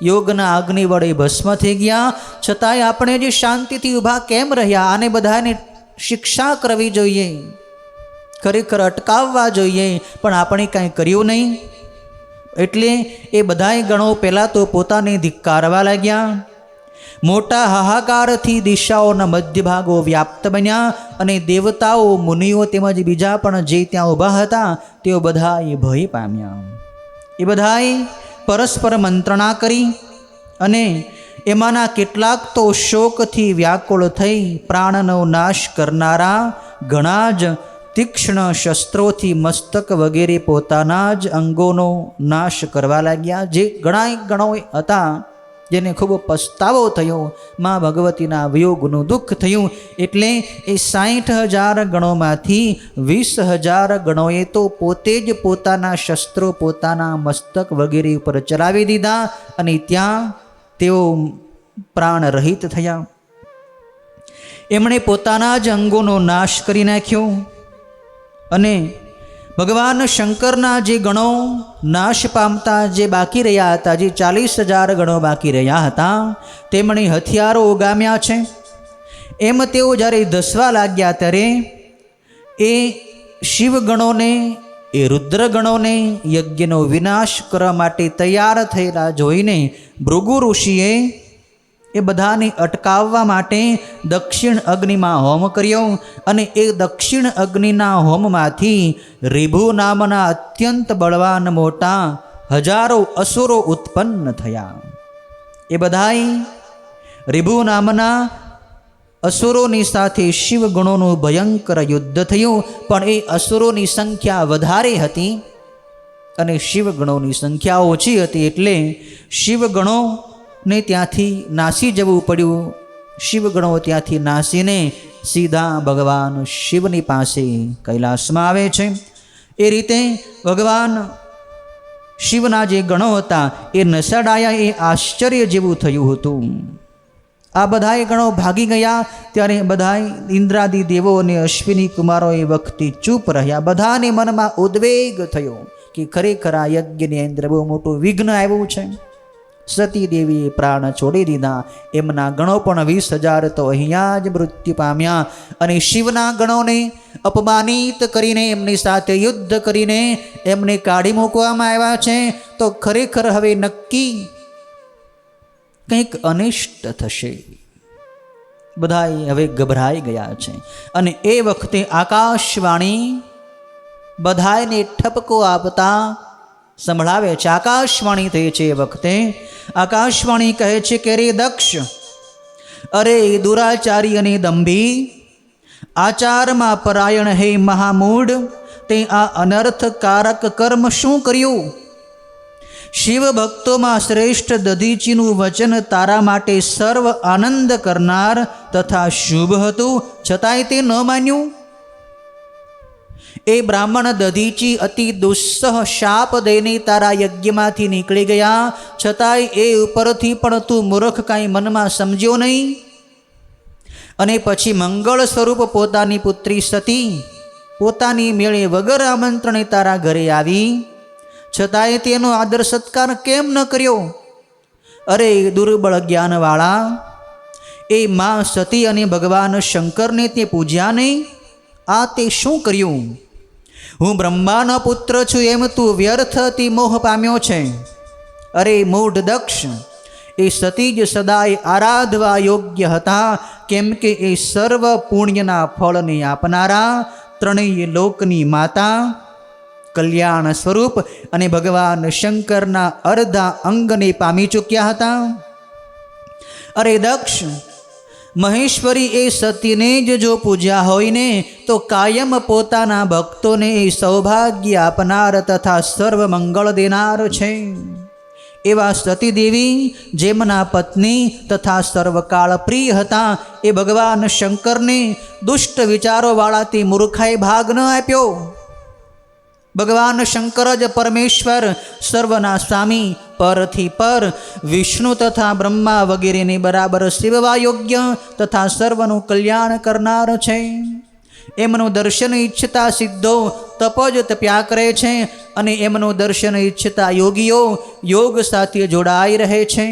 યોગના અગ્નિ વડે ભસ્મ થઈ ગયા, છતાંય આપણે જે શાંતિથી ઊભા કેમ રહ્યા? આને બધાને શિક્ષા કરવી જોઈએ, ખરેખર અટકાવવા જોઈએ, પણ આપણે કાંઈ કર્યું નહીં. એટલે એ બધાય ગણો પહેલાં તો પોતાને ધિક્કારવા લાગ્યા. મોટા હાહાકારથી દિશાઓના મધ્ય ભાગો વ્યાપ્ત બન્યા અને દેવતાઓ, મુનિઓ તેમજ બીજા પણ જે ત્યાં ઊભા હતા તેઓ બધાએ ભય પામ્યા. એ બધાએ પરસ્પર મંત્રણા કરી અને એમાંના કેટલાક તો શોકથી વ્યાકુળ થઈ પ્રાણનો નાશ કરનારા ઘણા જ તીક્ષ્ણ શસ્ત્રોથી મસ્તક વગેરે પોતાના જ અંગોનો નાશ કરવા લાગ્યા. જે ઘણા ગણો હતા જેને ખૂબ પસ્તાવો થયો, માં ભગવતીના વિયોગનું દુઃખ થયું. એટલે એ 60,000 ગણોમાંથી 20,000 ગણોએ તો પોતે જ પોતાના શસ્ત્રો પોતાના મસ્તક વગેરે ઉપર ચલાવી દીધા અને ત્યાં તેઓ પ્રાણ રહિત થયા. એમણે પોતાના જ અંગોનો નાશ કરી નાખ્યો અને ભગવાન શંકરના જે ગણો નાશ પામતા જે બાકી રહ્યા હતા, જે 40,000 ગણો બાકી રહ્યા હતા, તેમણે હથિયારો ઉગામ્યા છે. એમ તેઓ જ્યારે ધસવા લાગ્યા ત્યારે એ શિવગણોને, એ રુદ્રગણોને યજ્ઞનો વિનાશ કરવા માટે તૈયાર થયેલા જોઈને ભૃગુ ઋષિએ એ બધાને અટકાવવા માટે દક્ષિણ અગ્નિમાં હોમ કર્યો અને એ દક્ષિણ અગ્નિના હોમમાંથી રિભુ નામના અત્યંત બળવાન મોટા હજારો અસુરો ઉત્પન્ન થયા. એ બધાય રિભુ નામના અસુરોની સાથે શિવગણોનું ભયંકર યુદ્ધ થયું. પણ એ અસુરોની સંખ્યા વધારે હતી અને શિવગણોની સંખ્યા ઓછી હતી, એટલે શિવગણોને ત્યાંથી નાસી જવું પડ્યું. શિવગણો ત્યાંથી નાસીને સીધા ભગવાન શિવની પાસે કૈલાસમાં આવે છે. એ રીતે ભગવાન શિવના જે ગણો હતા એ નસાડાયા. એ આશ્ચર્ય જેવું થયું હતું. આ બધાએ ગણો ભાગી ગયા ત્યારે બધાય ઇન્દ્રાદિ દેવો અને અશ્વિની કુમારો એ વખતે ચૂપ રહ્યા. બધાને મનમાં ઉદ્વેગ થયો કે ખરેખર આ યજ્ઞની અંદર બહુ મોટું વિઘ્ન આવ્યું છે. સતી દેવીએ પ્રાણ છોડી દીધા. એમના ગણો પણ 20,000 તો અહીંયા જ મૃત્યુ પામ્યા. અને શિવના ગણોને અપમાનિત કરીને એમની સાથે યુદ્ધ કરીને એમને કાઢી મૂકવામાં આવ્યા છે. તો ખરેખર હવે નક્કી કંઈક અનિષ્ટ થશે. બધાએ હવે ગભરાઈ ગયા છે. અને એ વખતે આકાશવાણી બધાને ઠપકો આપતા સંભળાવે છે. આકાશવાણી થઈ છે. એ વખતે આકાશવાણી કહે છે કે રે દક્ષ, અરે દુરાચારી અને દંભી, આચારમાં પરાયણ હે મહામૂઢ, તે આ અનર્થકારક કર્મ શું કર્યું? શિવ ભક્તોમાં શ્રેષ્ઠ દધીચીનું વચન તારા માટે સર્વ આનંદ કરનાર તથા શુભ હતું, છતાંય તે ન માન્યું. એ બ્રાહ્મણ દધીચી અતિ દુસ્સહ શાપ દઈને તારા યજ્ઞમાંથી નીકળી ગયા, છતાંય એ ઉપરથી પણ તું મૂર્ખ કાંઈ મનમાં સમજ્યો નહીં. અને પછી મંગળ સ્વરૂપ પોતાની પુત્રી સતી પોતાની મેળે વગર આમંત્રણે તારા ઘરે આવી, છતાંય તેનો આદર સત્કાર કેમ ન કર્યો? અરે દુર્બળ જ્ઞાનવાળા, એ માં સતી અને ભગવાન શંકરને તે પૂજ્યા નહીં? આ તે શું કર્યું? હું બ્રહ્માનો પુત્ર છું એમ તું વ્યર્થથી મોહ પામ્યો છે. અરે મૂઢ દક્ષ, એ સતી જ સદાય આરાધવા યોગ્ય હતા, કેમ કે એ સર્વ પુણ્યના ફળને આપનારા, ત્રણેય લોકની માતા, કલ્યાણ સ્વરૂપ અને ભગવાન શંકરના અર્ધા અંગને પામી ચૂક્યા હતા. અરે દક્ષ, મહેશ્વરી એ સતીને જ જો પૂજ્યા હોય ને તો કાયમ પોતાના ભક્તોને એ સૌભાગ્ય આપનાર તથા સર્વ મંગળ દેનાર છે. એવા સતીદેવી જેમના પત્ની તથા સર્વકાળ પ્રિય હતા, એ ભગવાન શંકરને દુષ્ટ વિચારોવાળા તે મૂર્ખાએ ભાગ ન આપ્યો. ભગવાન શંકર જ પરમેશ્વર, સર્વના સ્વામી, પરથી પર, વિષ્ણુ તથા બ્રહ્મા વગેરેને બરાબર સેવવા યોગ્ય તથા સર્વનું કલ્યાણ કરનાર છે. એમનું દર્શન ઈચ્છતા સિદ્ધો તપ જ તપ્યા કરે છે અને એમનું દર્શન ઈચ્છતા યોગીઓ યોગ સાથે જોડાઈ રહે છે.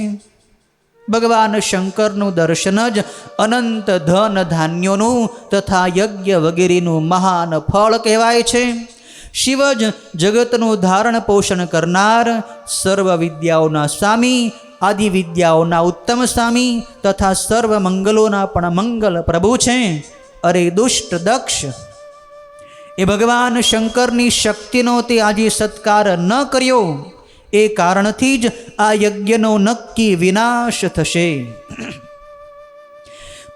ભગવાન શંકરનું દર્શન જ અનંત ધન ધાન્યોનું તથા યજ્ઞ વગેરેનું મહાન ફળ કહેવાય છે. શિવ જ જગતનું ધારણ પોષણ કરનાર, સર્વ વિદ્યાઓના સ્વામી, આદિ વિદ્યાઓના ઉત્તમ સ્વામી તથા સર્વ મંગલોના પણ મંગલ પ્રભુ છે. અરે દુષ્ટ દક્ષ, એ ભગવાન શંકરની શક્તિનો તે આજે સત્કાર ન કર્યો, એ કારણથી જ આ યજ્ઞનો નક્કી વિનાશ થશે.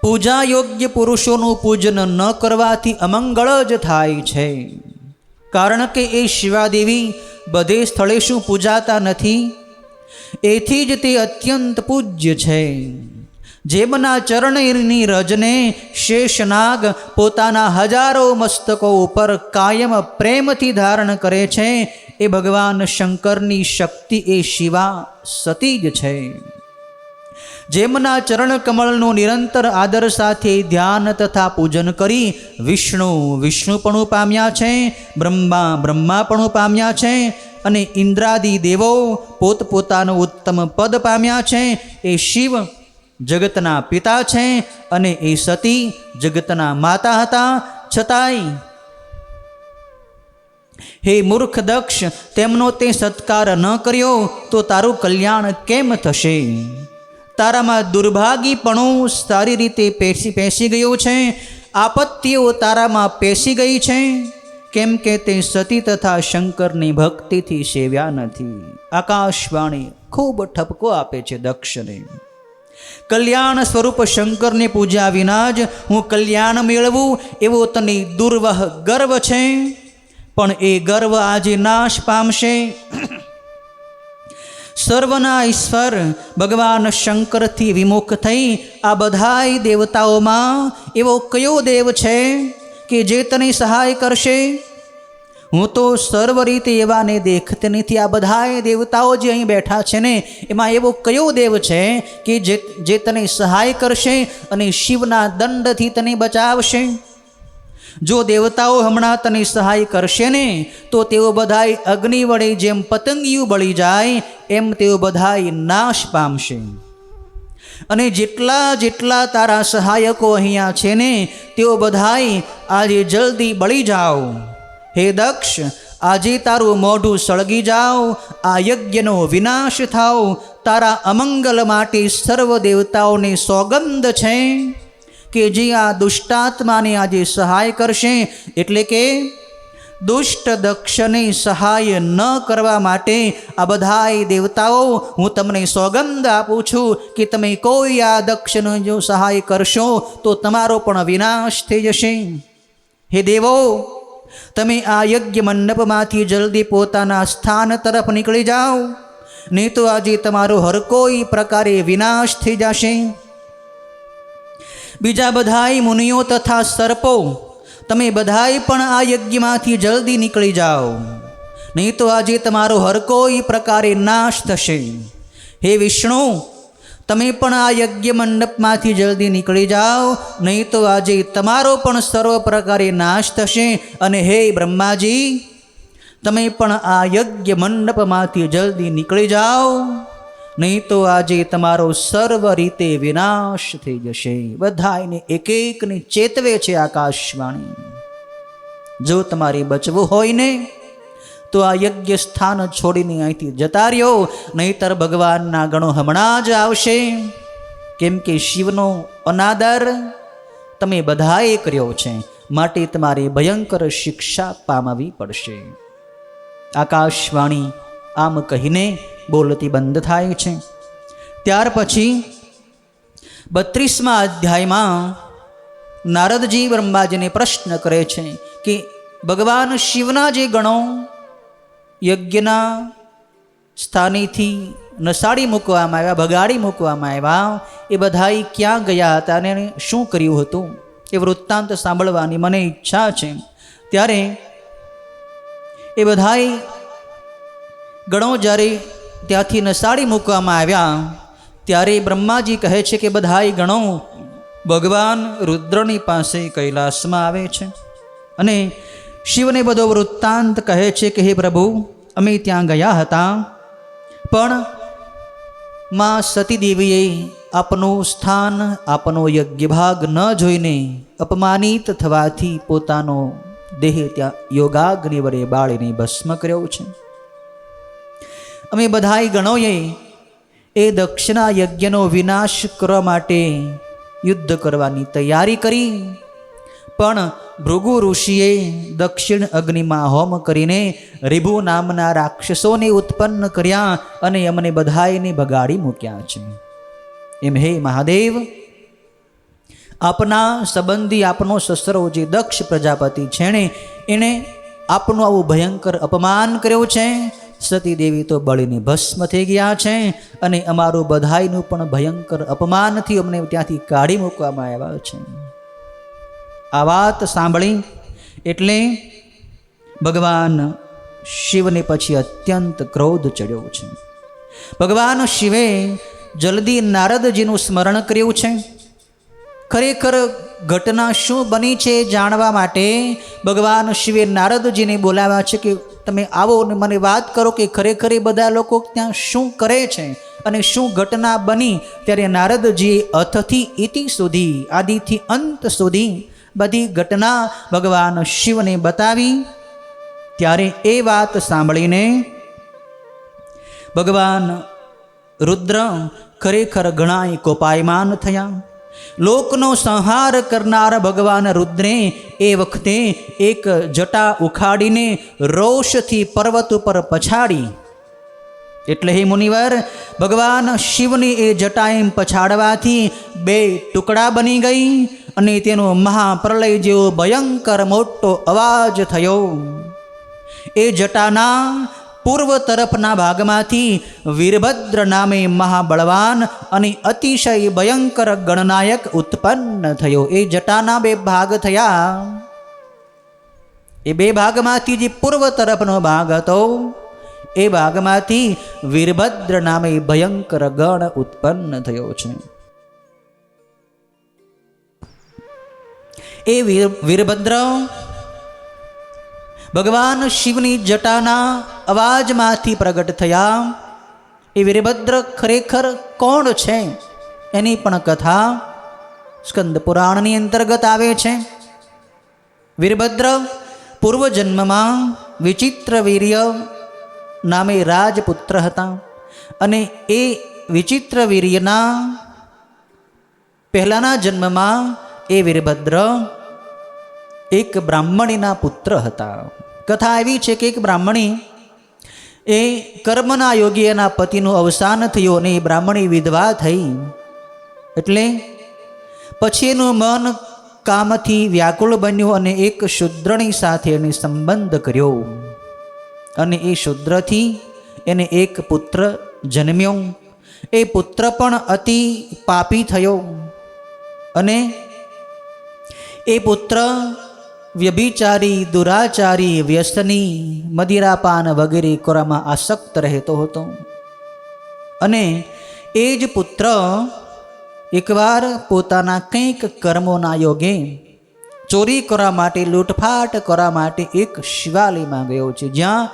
પૂજા યોગ્ય પુરુષોનું પૂજન ન કરવાથી અમંગળ જ થાય છે. કારણ કે એ શિવાદેવી બધે સ્થળે શું પૂજાતા નથી? એથી જ તે અત્યંત પૂજ્ય છે. જેમના ચરણની રજને શેષનાગ પોતાના હજારો મસ્તકો ઉપર કાયમ પ્રેમથી ધારણ કરે છે, એ ભગવાન શંકરની શક્તિ એ શિવા સતી જ છે. જેમના ચરણ કમળનું નિરંતર આદર સાથે ધ્યાન તથા પૂજન કરી વિષ્ણુ વિષ્ણુપણું પામ્યા છે, બ્રહ્મા બ્રહ્માપણું પામ્યા છે અને ઇન્દ્રાદિ દેવો પોતપોતાનું ઉત્તમ પદ પામ્યા છે. એ શિવ જગતના પિતા છે અને એ સતી જગતના માતા હતા. છતાંય હે મૂર્ખ દક્ષ, તેમનો તે સત્કાર ન કર્યો તો તારું કલ્યાણ કેમ થશે? તારામાં દુર્ભાગીપણું સારી રીતે પેસી ગયું છે, આપત્તિઓ તારામાં પેસી ગઈ છે, કેમ કે તે સતી તથા શંકરની ભક્તિથી સેવ્યા નથી. આકાશવાણી ખૂબ ઠપકો આપે છે દક્ષને. કલ્યાણ સ્વરૂપ શંકરની પૂજા વિના જ હું કલ્યાણ મેળવું એવો તને દુર્વહ ગર્વ છે, પણ એ ગર્વ આજે નાશ પામશે. સર્વના ઈશ્વર ભગવાન શંકરથી વિમુખ થઈ આ બધાય દેવતાઓમાં એવો કયો દેવ છે કે જે તને સહાય કરશે? હું તો સર્વ રીતે એવાને દેખતી નથી. આ બધાય દેવતાઓ જે અહીં બેઠા છે ને, એમાં એવો કયો દેવ છે કે જે તને સહાય કરશે અને શિવના દંડથી તને બચાવશે? જો દેવતાઓ હમણાં તને સહાય કરશે ને, તો તેઓ બધાય અગ્નિ વડે જેમ પતંગિયું બળી જાય એમ તેઓ બધાય નાશ પામશે. અને જેટલા જેટલા તારા સહાયકો અહીંયા છે ને, તેઓ બધાય આજે જલ્દી બળી જાઓ. હે દક્ષ, આજે તારું મોઢું સળગી જાઓ, આ યજ્ઞનો વિનાશ થાઓ. તારા અમંગલ માટે સર્વ દેવતાઓને સોગંદ છે કે જે આ દુષ્ટાત્માને આજે સહાય કરશે, એટલે કે દુષ્ટ દક્ષને સહાય ન કરવા માટે આ બધાય દેવતાઓ હું તમને સોગંદ આપું છું કે તમે કોઈ આ દક્ષનો જો સહાય કરશો તો તમારો પણ વિનાશ થઈ જશે. હે દેવો, તમે આ યજ્ઞ મંડપમાંથી જલ્દી પોતાના સ્થાન તરફ નીકળી જાઓ, નહીં તો આજે તમારો હર કોઈ પ્રકારે વિનાશ થઈ જશે. બીજા બધાય મુનિઓ તથા સર્પો, તમે બધાય પણ આ યજ્ઞમાંથી જલ્દી નીકળી જાઓ, નહીં તો આજે તમારો હર કોઈ પ્રકારે નાશ થશે. હે વિષ્ણુ, તમે પણ આ યજ્ઞ મંડપમાંથી જલ્દી નીકળી જાઓ, નહીં તો આજે તમારો પણ સર્વ પ્રકારે નાશ થશે. અને હે બ્રહ્માજી, તમે પણ આ યજ્ઞ મંડપમાંથી જલ્દી નીકળી જાઓ, નહીં તો આજે તમારો સર્વ રીતે વિનાશ થઈ જશે. બધાને એક એકને ચેતવે છે આકાશવાણી. જો તમારે બચવું હોય ને, તો આ યજ્ઞ સ્થાન છોડીને અહીંથી જતા રહ્યો, નહીતર ભગવાનના ગણો હમણાં જ આવશે. કેમ કે શિવનો અનાદર તમે બધાએ કર્યો છે, માટે તમારે ભયંકર શિક્ષા પામવી પડશે. આકાશવાણી આમ કહીને બોલતી બંધ થાય છે. ત્યાર પછી 32મા અધ્યાયમાં નારદજી બ્રહ્માજીને પ્રશ્ન કરે છે કે ભગવાન શિવના જે ગણો યજ્ઞના સ્થાનેથી નસાડી મૂકવામાં આવ્યા, ભગાડી મૂકવામાં આવ્યા, એ બધાય ક્યાં ગયા હતા અને શું કર્યું હતું એ વૃત્તાંત સાંભળવાની મને ઈચ્છા છે. ત્યારે એ બધાય ગણો જ્યારે ત્યાંથી નસાડી મૂકવામાં આવ્યા, ત્યારે બ્રહ્માજી કહે છે કે બધાય ગણો ભગવાન રુદ્રની પાસે કૈલાસમાં આવે છે અને શિવને બધો વૃત્તાંત કહે છે કે હે પ્રભુ, અમે ત્યાં ગયા હતા, પણ માં સતીદેવીએ આપનું સ્થાન, આપનો યજ્ઞ ભાગ ન જોઈને અપમાનિત થવાથી પોતાનો દેહ ત્યાં યોગાગ્નિ વડે બાળીને ભસ્મ કર્યો છે. અમે બધાય ગણોએ એ દક્ષના યજ્ઞનો વિનાશ કરવા માટે યુદ્ધ કરવાની તૈયારી કરી, પણ ભૃગુ ઋષિએ દક્ષિણ અગ્નિમાં હોમ કરીને રિભુ નામના રાક્ષસોને ઉત્પન્ન કર્યા અને અમને બધાયને ભગાડી મૂક્યા છે. એમ હે મહાદેવ, આપના સંબંધી આપનો સસરો જે દક્ષ પ્રજાપતિ છે ને, એણે આપનું આવું ભયંકર અપમાન કર્યું છે. સતીદેવી તો બળીને ભસ્મ થઈ ગયા છે અને અમારું બધાયનું પણ ભયંકર અપમાનથી અમને ત્યાંથી કાઢી મૂકવામાં આવ્યા છે. આ વાત સાંભળી એટલે ભગવાન શિવને પછી અત્યંત ક્રોધ ચડ્યો છે. ભગવાન શિવે જલ્દી નારદજીનું સ્મરણ કર્યું છે. ખરેખર ઘટના શું બની છે જાણવા માટે ભગવાન શિવે નારદજીને બોલાવ્યા છે કે તમે આવો અને મને વાત કરો કે ખરેખર એ બધા લોકો ત્યાં શું કરે છે અને શું ઘટના બની. ત્યારે નારદજીએ અથથી ઇતિ સુધી, આદિથી અંત સુધી બધી ઘટના ભગવાન શિવને બતાવી. ત્યારે એ વાત સાંભળીને ભગવાન રુદ્ર ખરેખર ઘણાય કોપાયમાન થયા. લોકનો સંહાર કરનાર ભગવાન રુદ્રે એ વખતે એક જટા ઉખાડીને રોષથી પર્વત ઉપર પછાડી. એટલે હે મુનિવર, ભગવાન શિવની એ જટા એમ પછાડવાથી બે ટુકડા બની ગઈ અને તેનો મહાપ્રલય જેવો ભયંકર મોટો અવાજ થયો. એ જટાના પૂર્વ તરફના ભાગમાંથી વીરભદ્ર નામે મહાબળવાન અને અતિશય ભયંકર ગણનાયક ઉત્પન્ન થયો. એ જટાના બે ભાગ થયા. એ બે ભાગમાંથી જે પૂર્વ તરફનો ભાગ હતો એ ભાગમાંથી વીરભદ્ર નામે ભયંકર ગણ ઉત્પન્ન થયો છે. એ વીરભદ્ર ભગવાન શિવની જટાના અવાજમાંથી પ્રગટ થયા. એ વીરભદ્ર ખરેખર કોણ છે એની પણ કથા સ્કંદ પુરાણની અંતર્ગત આવે છે. વીરભદ્ર પૂર્વજન્મમાં વિચિત્રવીર્ય નામે રાજપુત્ર હતા અને એ વિચિત્રવીર્યના પહેલાના જન્મમાં એ વીરભદ્ર એક બ્રાહ્મણીના પુત્ર હતા. કથા એવી છે કે એક બ્રાહ્મણી એ કર્મના યોગી એના પતિનું અવસાન થયું અને એ બ્રાહ્મણી વિધવા થઈ. એટલે પછી એનું મન કામથી વ્યાકુળ બન્યું અને એક શૂદ્રની સાથે એને સંબંધ કર્યો અને એ શૂદ્રથી એને એક પુત્ર જન્મ્યો. એ પુત્ર પણ અતિ પાપી થયો અને એ પુત્ર વ્યભિચારી, દુરાચારી, વ્યસની, મદિરાપાન વગેરે કરવામાં આસક્ત રહેતો હતો. અને એ જ પુત્ર એકવાર પોતાના કંઈક કર્મોના યોગે ચોરી કરવા માટે, લૂંટફાટ કરવા માટે એક શિવાલયમાં ગયો છે, જ્યાં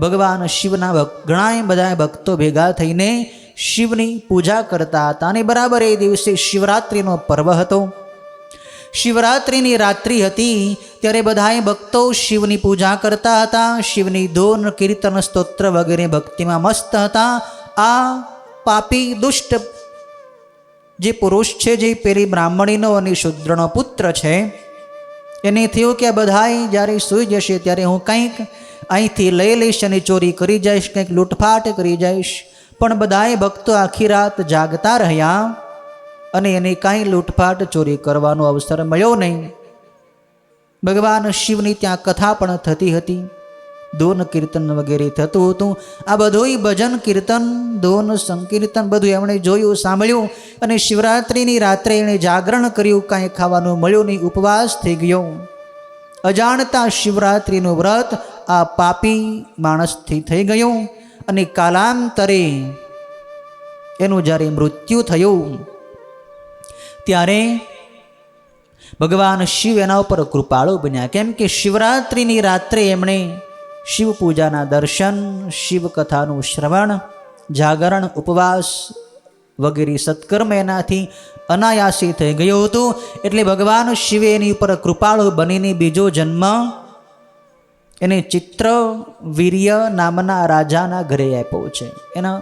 ભગવાન શિવના ઘણા બધા ભક્તો ભેગા થઈને શિવની પૂજા કરતા હતા. અને બરાબર એ દિવસે શિવરાત્રિનો પર્વ હતો. શિવરાત્રિની રાત્રિ હતી ત્યારે બધાએ ભક્તો શિવની પૂજા કરતા હતા. શિવની ધૂન, કીર્તન, સ્તોત્ર વગેરે ભક્તિમાં મસ્ત હતા. આ પાપી દુષ્ટ જે પુરુષ છે, જે પેલી બ્રાહ્મણીનો અને શૂદ્રનો પુત્ર છે, એને થયું કે આ બધાએ જ્યારે સૂઈ જશે ત્યારે હું કંઈક અહીંથી લઈ લઈશ અને ચોરી કરી જઈશ, કંઈક લૂંટફાટ કરી જઈશ. પણ બધાએ ભક્તો આખી રાત જાગતા રહ્યા અને એને કાંઈ લૂંટફાટ ચોરી કરવાનો અવસર મળ્યો નહીં. ભગવાન શિવની ત્યાં કથા પણ થતી હતી, ધૂન કીર્તન વગેરે થતું હતું. આ બધુંય ભજન કીર્તન, ધૂન સંકીર્તન બધું એમણે જોયું, સાંભળ્યું. અને શિવરાત્રિની રાત્રે એણે જાગરણ કર્યું, કાંઈ ખાવાનું મળ્યું નહીં, ઉપવાસ થઈ ગયો. અજાણતા શિવરાત્રિનું વ્રત આ પાપી માણસથી થઈ ગયું અને કાલાંતરે એનું જ્યારે મૃત્યુ થયું ત્યારે ભગવાન શિવ એના ઉપર કૃપાળુ બન્યા. કેમ કે શિવરાત્રિની રાત્રે એમણે શિવ પૂજાના દર્શન, શિવ કથાનું શ્રવણ, જાગરણ, ઉપવાસ વગેરે સત્કર્મ એનાથી અનાયાસી થઈ ગયું હતું. એટલે ભગવાન શિવે એની ઉપર કૃપાળુ બનીને બીજો જન્મ એને ચિત્રવીર્ય નામના રાજાના ઘરે આપ્યો છે. એના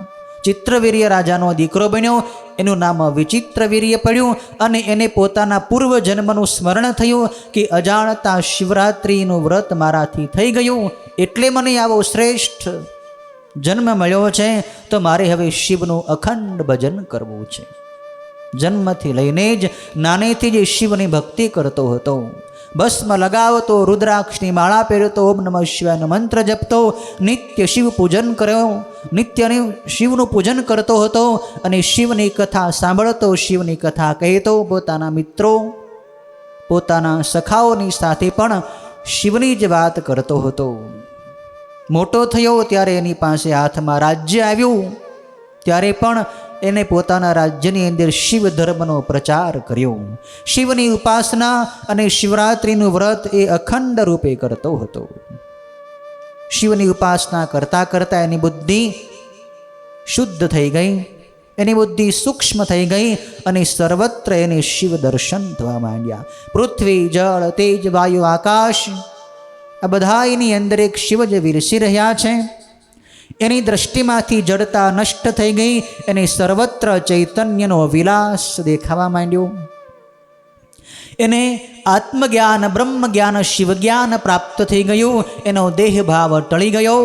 ચિત્રવીર્ય રાજાનો દીકરો બન્યો, એનું નામ વિચિત્રવીર્ય પડ્યું. અને એને પોતાના પૂર્વ જન્મનું સ્મરણ થયું કે અજાણતા શિવરાત્રિનું વ્રત મારાથી થઈ ગયું, એટલે મને આવો શ્રેષ્ઠ જન્મ મળ્યો છે, તો મારે હવે શિવનું અખંડ ભજન કરવું છે. જન્મથી લઈને જ નાનેથી જ શિવની ભક્તિ કરતો હતો. ભસ્મ લગાવતો, રુદ્રાક્ષની માળા પહેરતો, ઓમ નમઃ શિવાયનો મંત્ર જપતો, નિત્ય શિવ પૂજન કર્યો, નિત્યનું શિવનું પૂજન કરતો હતો. અને શિવની કથા સાંભળતો, શિવની કથા કહેતો, પોતાના મિત્રો, પોતાના સખાઓની સાથે પણ શિવની જ વાત કરતો હતો. મોટો થયો ત્યારે એની પાસે હાથમાં રાજ્ય આવ્યું, ત્યારે પણ એને પોતાના રાજ્યની અંદર શિવ ધર્મનો પ્રચાર કર્યો. શિવની ઉપાસના અને શિવરાત્રિનું વ્રત એ અખંડ રૂપે કરતો હતો. શિવની ઉપાસના કરતાં કરતાં એની બુદ્ધિ શુદ્ધ થઈ ગઈ, એની બુદ્ધિ સૂક્ષ્મ થઈ ગઈ અને સર્વત્ર એને શિવ દર્શન થવા માંડ્યા. પૃથ્વી, જળ, તેજ, વાયુ, આકાશ આ બધા એની અંદર એક શિવ જે વિરસી રહ્યા છે. એની દ્રષ્ટિમાંથી જડતા નષ્ટ થઈ ગઈ, એને સર્વત્ર ચૈતન્યનો વિલાસ દેખાવા માંડ્યો. એને આત્મજ્ઞાન, બ્રહ્મ જ્ઞાન, શિવ જ્ઞાન પ્રાપ્ત થઈ ગયું. એનો દેહ ભાવ ટળી ગયો.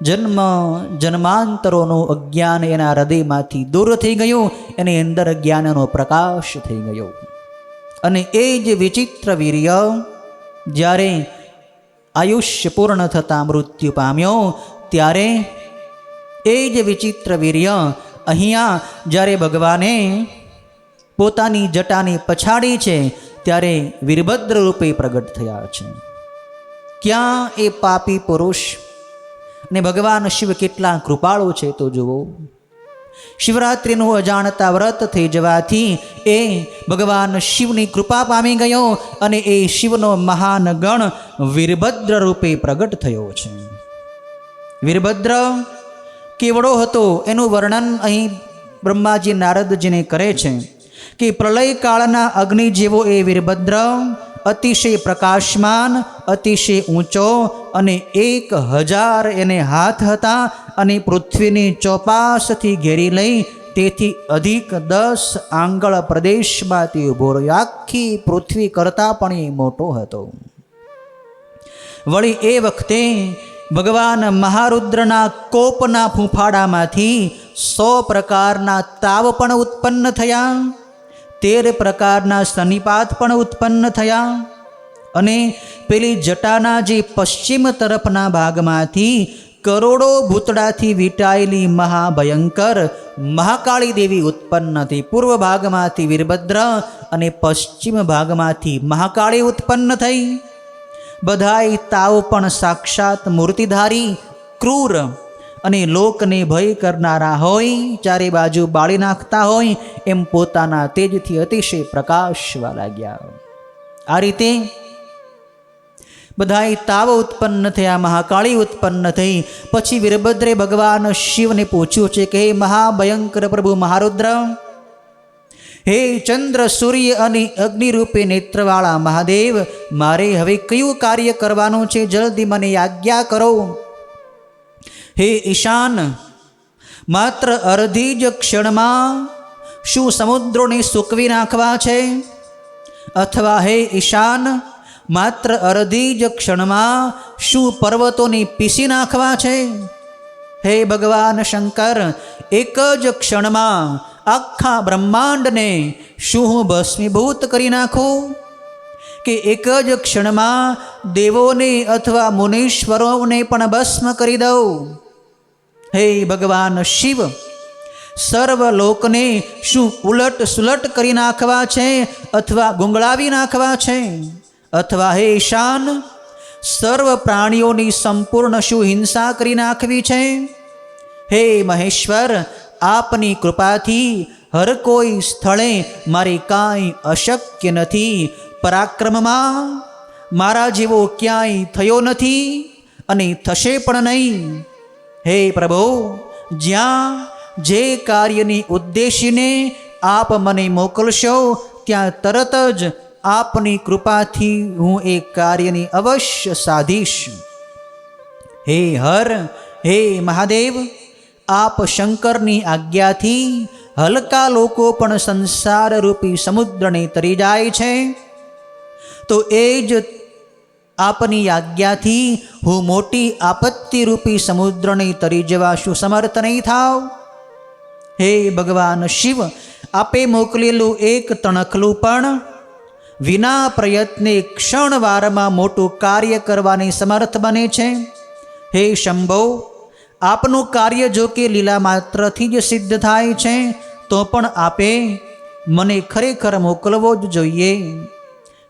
જન્મ જન્માંતરોનું અજ્ઞાન એના હૃદયમાંથી દૂર થઈ ગયું. એની અંદર જ્ઞાનનો પ્રકાશ થઈ ગયો. અને એ જ વિચિત્ર વીર્ય જ્યારે આયુષ્ય પૂર્ણ થતાં મૃત્યુ પામ્યો, ત્યારે એ જ વિચિત્ર વીર્ય અહીંયા જ્યારે ભગવાને પોતાની જટાની પછાડી છે, ત્યારે વીરભદ્ર રૂપે પ્રગટ થયા છે. ક્યાં એ પાપી પુરુષ ને ભગવાન શિવ કેટલા કૃપાળુ છે તો જુઓ. શિવરાત્રિનું અજાણતા વ્રત થઈ જવાથી એ ભગવાન શિવની કૃપા પામી ગયો અને એ શિવનો મહાન ગણ વીરભદ્ર રૂપે પ્રગટ થયો છે. વીરભદ્ર કેવડો હતો એનું વર્ણન અહીં બ્રહ્માજી નારદજીને કરે છે કે પ્રલય કાળના અગ્નિ જેવો એ વીરભદ્ર, અતિશય પ્રકાશમાન, અતિશય ઊંચો, અને 1000 એને હાથ હતા અને પૃથ્વીની ચોપાસથી ઘેરી લઈ તેથી અધિક 10 આંગળ પ્રદેશમાં તે ઊભો રહ્યો. આખી પૃથ્વી કરતાં પણ એ મોટો હતો. વળી એ વખતે ભગવાન મહારુદ્રના કોપના ફૂંફાડામાંથી 100 પ્રકારના તાવ પણ ઉત્પન્ન થયા, 13 પ્રકારના સનિપાત પણ ઉત્પન્ન થયા. અને પેલી જટાના જે પશ્ચિમ તરફના ભાગમાંથી કરોડો ભૂતડાથી વીંટાયેલી મહાભયંકર મહાકાળી દેવી ઉત્પન્ન થઈ. પૂર્વ ભાગમાંથી વીરભદ્ર અને પશ્ચિમ ભાગમાંથી મહાકાળી ઉત્પન્ન થઈ. બધાય તાવ પણ સાક્ષાત મૂર્તિધારી, ક્રૂર અને લોકને ભય કરનારા હોય, ચારે બાજુ બાળી નાખતા હોય એમ પોતાના તેજથી અતિશય પ્રકાશવા લાગ્યા. આ રીતે બધાય તાવ ઉત્પન્ન થયા, મહાકાળી ઉત્પન્ન થઈ. પછી વીરભદ્રે ભગવાન શિવને પૂછ્યું છે કે હે મહાભયંકર પ્રભુ મહારુદ્ર, હે ચંદ્ર, સૂર્ય અને અગ્નિ રૂપે નેત્રવાળા મહાદેવ, મારે હવે કયું કાર્ય કરવાનું છે? જલ્દી મને આજ્ઞા કરો. હે ઈશાન, માત્ર અડધી જ ક્ષણમાં શું સમુદ્રોને સૂકવી નાખવા છે? અથવા હે ઈશાન, માત્ર અડધી જ ક્ષણમાં શું પર્વતોને પીસી નાખવા છે? હે ભગવાન શંકર, એક જ ક્ષણમાં આખા બ્રહ્માંડને શું હું ભસ્મીભૂત કરી નાખું? કે એક જ ક્ષણમાં દેવોને અથવા મુનીશ્વરોને પણ ભસ્મ કરી દઉં? હે ભગવાન શિવ, સર્વ લોકને શું ઉલટ સુલટ કરી નાખવા છે અથવા ગુંગળાવી નાખવા છે? અથવા હે ઈશાન, સર્વ પ્રાણીઓની સંપૂર્ણ શું હિંસા કરી નાખવી છે? હે મહેશ્વર, આપની કૃપાથી હર કોઈ સ્થળે મારે કાંઈ અશક્ય નથી. પરાક્રમમાં મારા જેવો ક્યાંય થયો નથી અને થશે પણ નહીં. હે પ્રભુ, જ્યાં જે કાર્યની ઉદ્દેશીને આપ મને મોકલશો ત્યાં તરત જ આપની કૃપાથી હું એ કાર્યની અવશ્ય સાધીશ. હે હર, હે મહાદેવ, આપ શંકરની આજ્ઞાથી હલકા લોકો પણ સંસાર રૂપી સમુદ્રને તરી જાય છે, તો એ જ આપની આજ્ઞાથી હું મોટી આપત્તિ રૂપી સમુદ્રને તરી જવા શું સમર્થ નહીં થાવ? હે ભગવાન શિવ, આપે મોકલેલું એક તણખલું પણ વિના પ્રયત્ને ક્ષણવારમાં મોટું કાર્ય કરવાની સમર્થ બને છે. હે શંભો, આપનું કાર્ય જો કે લીલા માત્રથી જ સિદ્ધ થાય છે, તો પણ આપે મને ખરેખર મોકલવો જ જોઈએ.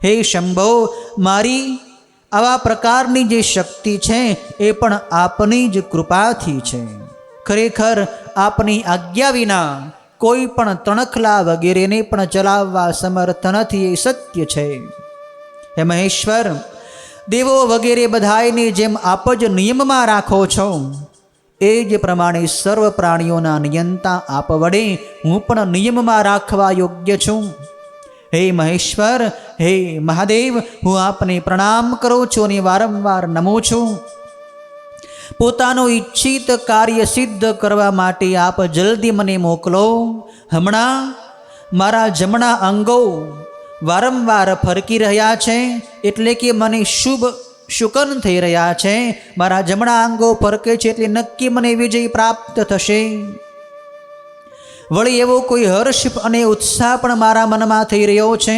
હે શંભો, મારી આવા પ્રકારની જે શક્તિ છે એ પણ આપની જ કૃપાથી છે. ખરેખર આપની આજ્ઞા વિના કોઈ પણ તણખલા વગેરેને પણ ચલાવવા સમર્થ નથી, એ સત્ય છે. હે મહેશ્વર, દેવો વગેરે બધાયને જેમ આપ જ નિયમમાં રાખો છો, એ જ પ્રમાણે સર્વ પ્રાણીઓના નિયંતા આપ વડે હું પણ નિયમમાં રાખવા યોગ્ય છું. હે મહેશ્વર, હે મહાદેવ, હું આપને પ્રણામ કરું છું અને વારંવાર નમું છું. પોતાનું ઈચ્છિત કાર્ય સિદ્ધ કરવા માટે આપ જલ્દી મને મોકલો. હમણાં મારા જમણા અંગો વારંવાર ફરકી રહ્યા છે, એટલે કે મને શુભ શુકન થઈ રહ્યા છે. મારા જમણા અંગો ફરકે છે એટલે નક્કી મને વિજય પ્રાપ્ત થશે. વળી એવો કોઈ હર્ષ અને ઉત્સાહ પણ મારા મનમાં થઈ રહ્યો છે.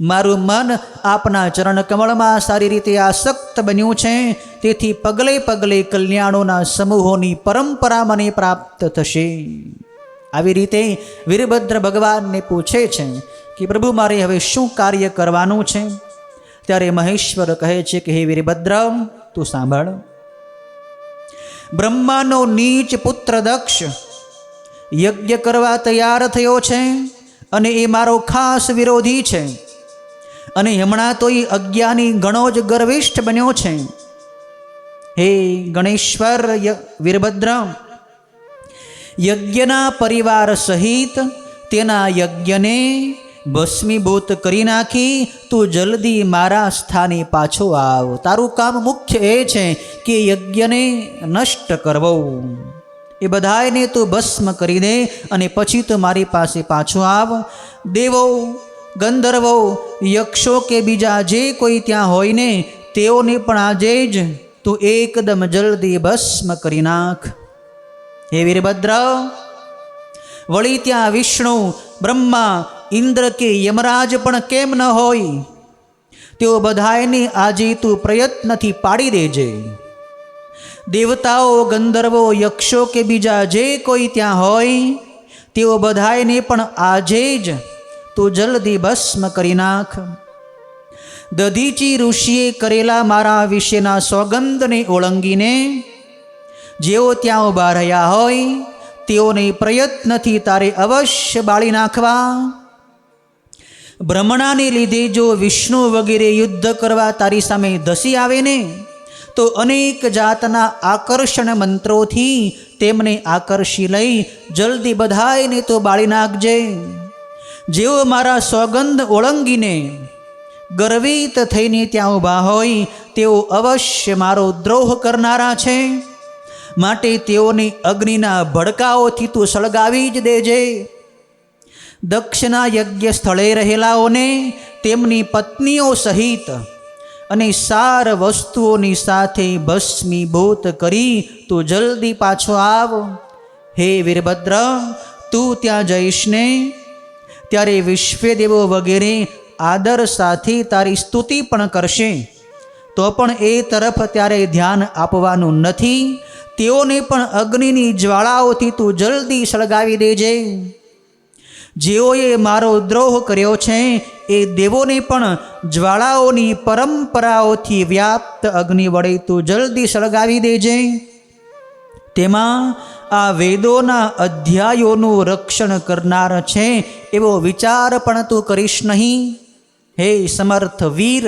મારું મન આપના ચરણ કમળમાં સારી રીતે આસક્ત બન્યું છે. તેથી પગલે પગલે કલ્યાણોના સમૂહોની પરંપરા મને પ્રાપ્ત થશે. આવી રીતે વીરભદ્ર ભગવાનને પૂછે છે કે પ્રભુ મારે હવે શું કાર્ય કરવાનું છે. ત્યારે મહેશ્વર કહે છે કે હે વીરભદ્ર, તું સાંભળ. બ્રહ્માનો નીચ પુત્ર દક્ષ યજ્ઞ કરવા તૈયાર થયો છે અને એ મારો ખાસ વિરોધી છે. અને હમણાં તો એ અજ્ઞાની ઘણો જ ગર્વિષ્ઠ બન્યો છે. હે ગણેશ્વર વીરભદ્ર, યજ્ઞના પરિવાર સહિત તેના યજ્ઞને ભસ્મીભૂત કરી નાખી તું જલ્દી મારા સ્થાને પાછો આવ. તારું કામ મુખ્ય એ છે કે યજ્ઞને નષ્ટ કરવો. એ બધાને તું ભસ્મ કરી દે અને પછી તું મારી પાસે પાછો આવ. દેવો, ગંધર્વો, યક્ષો કે બીજા જે કોઈ ત્યાં હોય ને તેઓને પણ આજે જ તું એકદમ જલ્દી ભસ્મ કરી નાખ. હે વીરભદ્ર, વળી ત્યાં વિષ્ણુ, બ્રહ્મા, ઇન્દ્ર કે યમરાજ પણ કેમ ન હોય, તેઓ બધાને આજે તું પ્રયત્નથી પાડી દેજે. દેવતાઓ, ગંધર્વો, યક્ષો કે બીજા જે કોઈ ત્યાં હોય તેઓ બધાને પણ આજે જ તું જલ્દી ભસ્મ કરી નાખ. દધીચી ઋષિએ કરેલા મારા વિશેના સોગંદને ઓળંગીને જેઓ ત્યાં ઊભા રહ્યા હોય તેઓને પ્રયત્નથી તારે અવશ્ય બાળી નાખવા. ભ્રમણાને લીધે જો વિષ્ણુ વગેરે યુદ્ધ કરવા તારી સામે ધસી આવે ને તો અનેક જાતના આકર્ષણ મંત્રોથી તેમને આકર્ષી લઈ જલ્દી બધાને તો બાળી નાખજે. જેઓ મારા સોગંદ ઓળંગીને ગર્વિત થઈને ત્યાં ઊભા હોય તેઓ અવશ્ય મારો દ્રોહ કરનારા છે. માટે તેઓને અગ્નિના ભડકાઓથી તું સળગાવી જ દેજે. દક્ષના યજ્ઞ સ્થળે રહેલાઓને તેમની પત્નીઓ સહિત અને સાર વસ્તુઓની સાથે ભસ્મીભૂત કરી તું જલ્દી પાછો આવ. હે વીરભદ્ર, તું ત્યાં જઈશ ને ત્યારે વિશ્વદેવો વગેરે આદર સાથે તારી સ્તુતિ પણ કરશે. તો પણ એ તરફ ત્યારે ધ્યાન આપવાનું નથી. તેઓને પણ અગ્નિની જ્વાળાઓથી તું જલ્દી સળગાવી દેજે. જેઓએ મારો દ્રોહ કર્યો છે એ દેવોને પણ જ્વાળાઓની પરંપરાઓથી વ્યાપ્ત અગ્નિ વડે તું જલ્દી સળગાવી દેજે. તેમાં આ વેદોના અધ્યાયોનું રક્ષણ કરનાર છે એવો વિચાર પણ તું કરીશ નહીં. હે સમર્થ વીર,